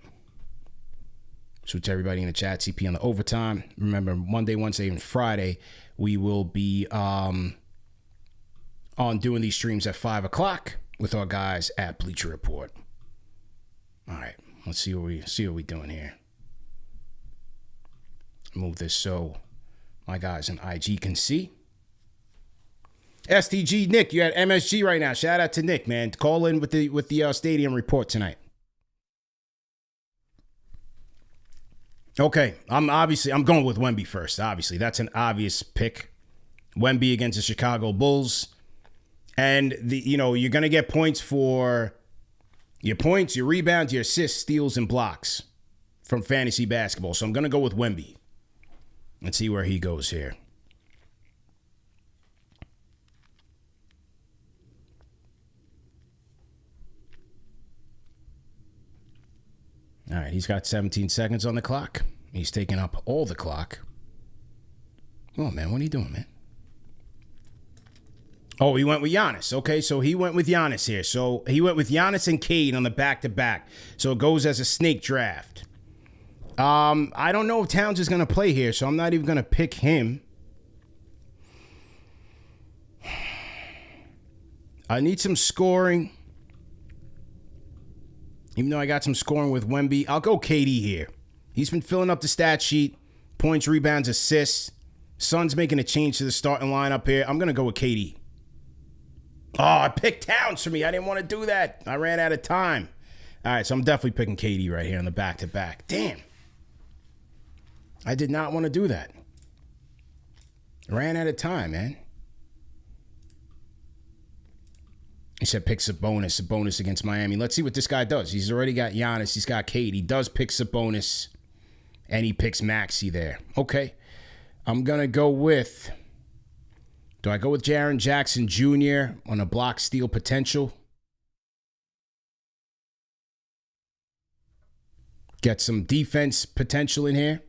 So to everybody in the chat, CP on the overtime. Remember, Monday, Wednesday, and Friday, we will be on doing these streams at 5 o'clock with our guys at Bleacher Report. All right, let's see what we're doing here. Move this so my guys in IG can see. STG Nick, you're at MSG right now. Shout out to Nick, man. Call in with the stadium report tonight. Okay, I'm going with Wemby first. Obviously, that's an obvious pick. Wemby against the Chicago Bulls, and you're gonna get points for your points, your rebounds, your assists, steals, and blocks from fantasy basketball. So I'm gonna go with Wemby. Let's see where he goes here. All right, he's got 17 seconds on the clock. He's taking up all the clock. Oh, man, what are you doing, man? Oh, he went with Giannis. Okay, so he went with Giannis here. So he went with Giannis and Cade on the back-to-back. So it goes as a snake draft. I don't know if Towns is going to play here, so I'm not even going to pick him. I need some scoring. Even though I got some scoring with Wemby, I'll go KD here. He's been filling up the stat sheet. Points, rebounds, assists. Suns making a change to the starting lineup here. I'm going to go with KD. Oh, I picked Towns for me. I didn't want to do that. I ran out of time. All right, so I'm definitely picking KD right here on the back-to-back. Damn. I did not want to do that. Ran out of time, man. He said picks a bonus against Miami. Let's see what this guy does. He's already got Giannis. He's got Cade. He does pick Sabonis, and he picks Maxey there. Okay. I'm going to go with, do I go with Jaren Jackson Jr. on a block steal potential? Get some defense potential in here.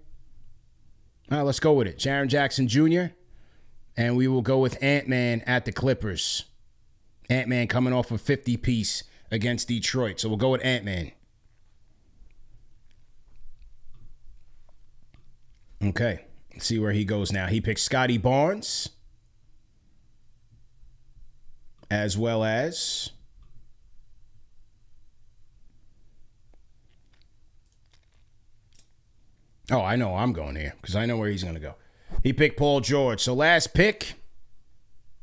All right, let's go with it. Jaren Jackson Jr., and we will go with Ant-Man at the Clippers. Ant-Man coming off a 50-piece against Detroit. So we'll go with Ant-Man. Okay. Let's see where he goes now. He picks Scotty Barnes. as well as I know I'm going here because I know where he's going to go. He picked Paul George. So last pick,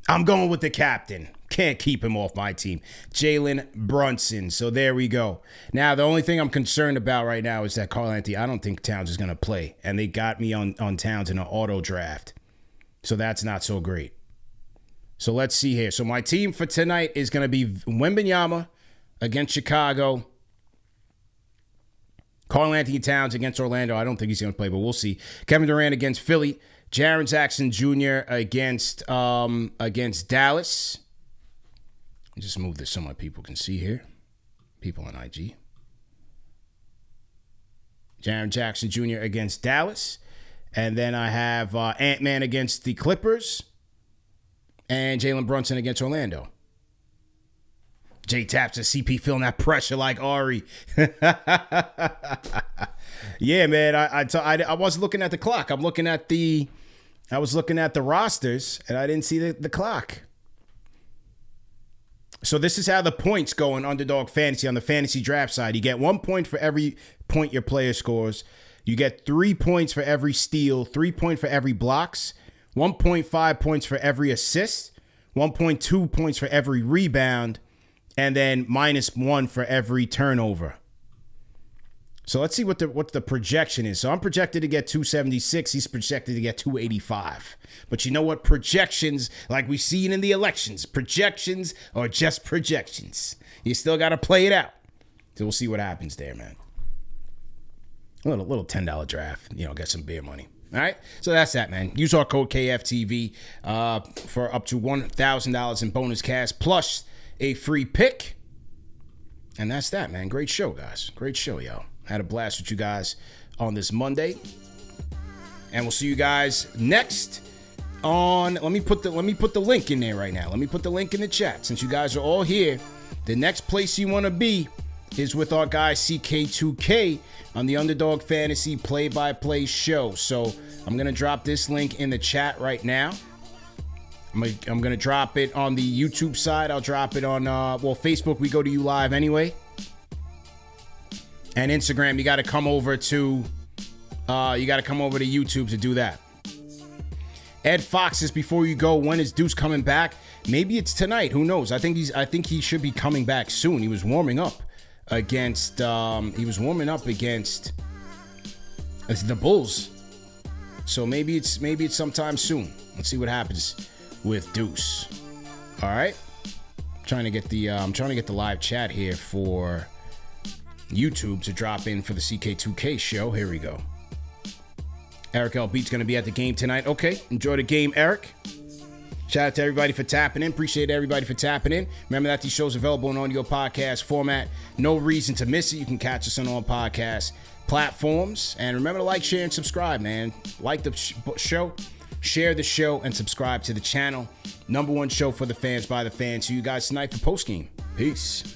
I'm going with the captain. Can't keep him off my team. Jalen Brunson. So there we go. Now, the only thing I'm concerned about right now is that Karl Anthony, I don't think Towns is going to play. And they got me on Towns in an auto draft. So that's not so great. So let's see here. So my team for tonight is going to be Wembanyama against Chicago. Karl Anthony Towns against Orlando. I don't think he's going to play, but we'll see. Kevin Durant against Philly. Jaren Jackson Jr. against Dallas. Just move this so my people can see here. People on IG. Jaren Jackson Jr. against Dallas. And then I have Ant-Man against the Clippers. And Jalen Brunson against Orlando. J Taps and CP feeling that pressure like Ari. Yeah, man. I was looking at the clock. I was looking at the rosters, and I didn't see the clock. So this is how the points go in Underdog Fantasy on the fantasy draft side. You get 1 point for every point your player scores. You get 3 points for every steal, 3 points for every blocks, 1.5 points for every assist, 1.2 points for every rebound, and then -1 for every turnover. So let's see what the projection is. So I'm projected to get 276. He's projected to get 285. But you know what? Projections, like we've seen in the elections, projections are just projections. You still got to play it out. So we'll see what happens there, man. A little $10 draft. Get some beer money. All right? So that's that, man. Use our code KFTV for up to $1,000 in bonus cash plus a free pick. And that's that, man. Great show, guys. Great show, yo. Had a blast with you guys on this Monday. And we'll see you guys next on let me put the link in there right now. Let me put the link in the chat. Since you guys are all here, the next place you want to be is with our guy CK2K on the Underdog Fantasy Play-by-Play show. So I'm going to drop this link in the chat right now. I'm going to drop it on the YouTube side. I'll drop it on, Facebook. We go to you live anyway. And Instagram, you got to come over to YouTube to do that. Ed Fox is before you go. When is Deuce coming back? Maybe it's tonight. Who knows? I think he should be coming back soon. He was warming up against the Bulls. So maybe it's sometime soon. Let's see what happens with Deuce. All right. I'm trying to get the live chat here for YouTube to drop in for the CK2K show. Here we go. Eric L. Beat's going to be at the game tonight. Okay, enjoy the game, Eric. Shout out to everybody for tapping in. Appreciate everybody for tapping in. Remember that these shows are available in audio podcast format. No reason to miss it. You can catch us on all podcast platforms. And remember to like, share, and subscribe, man. Like the show, share the show, and subscribe to the channel. #1 show for the fans by the fans. See you guys tonight for postgame. Peace.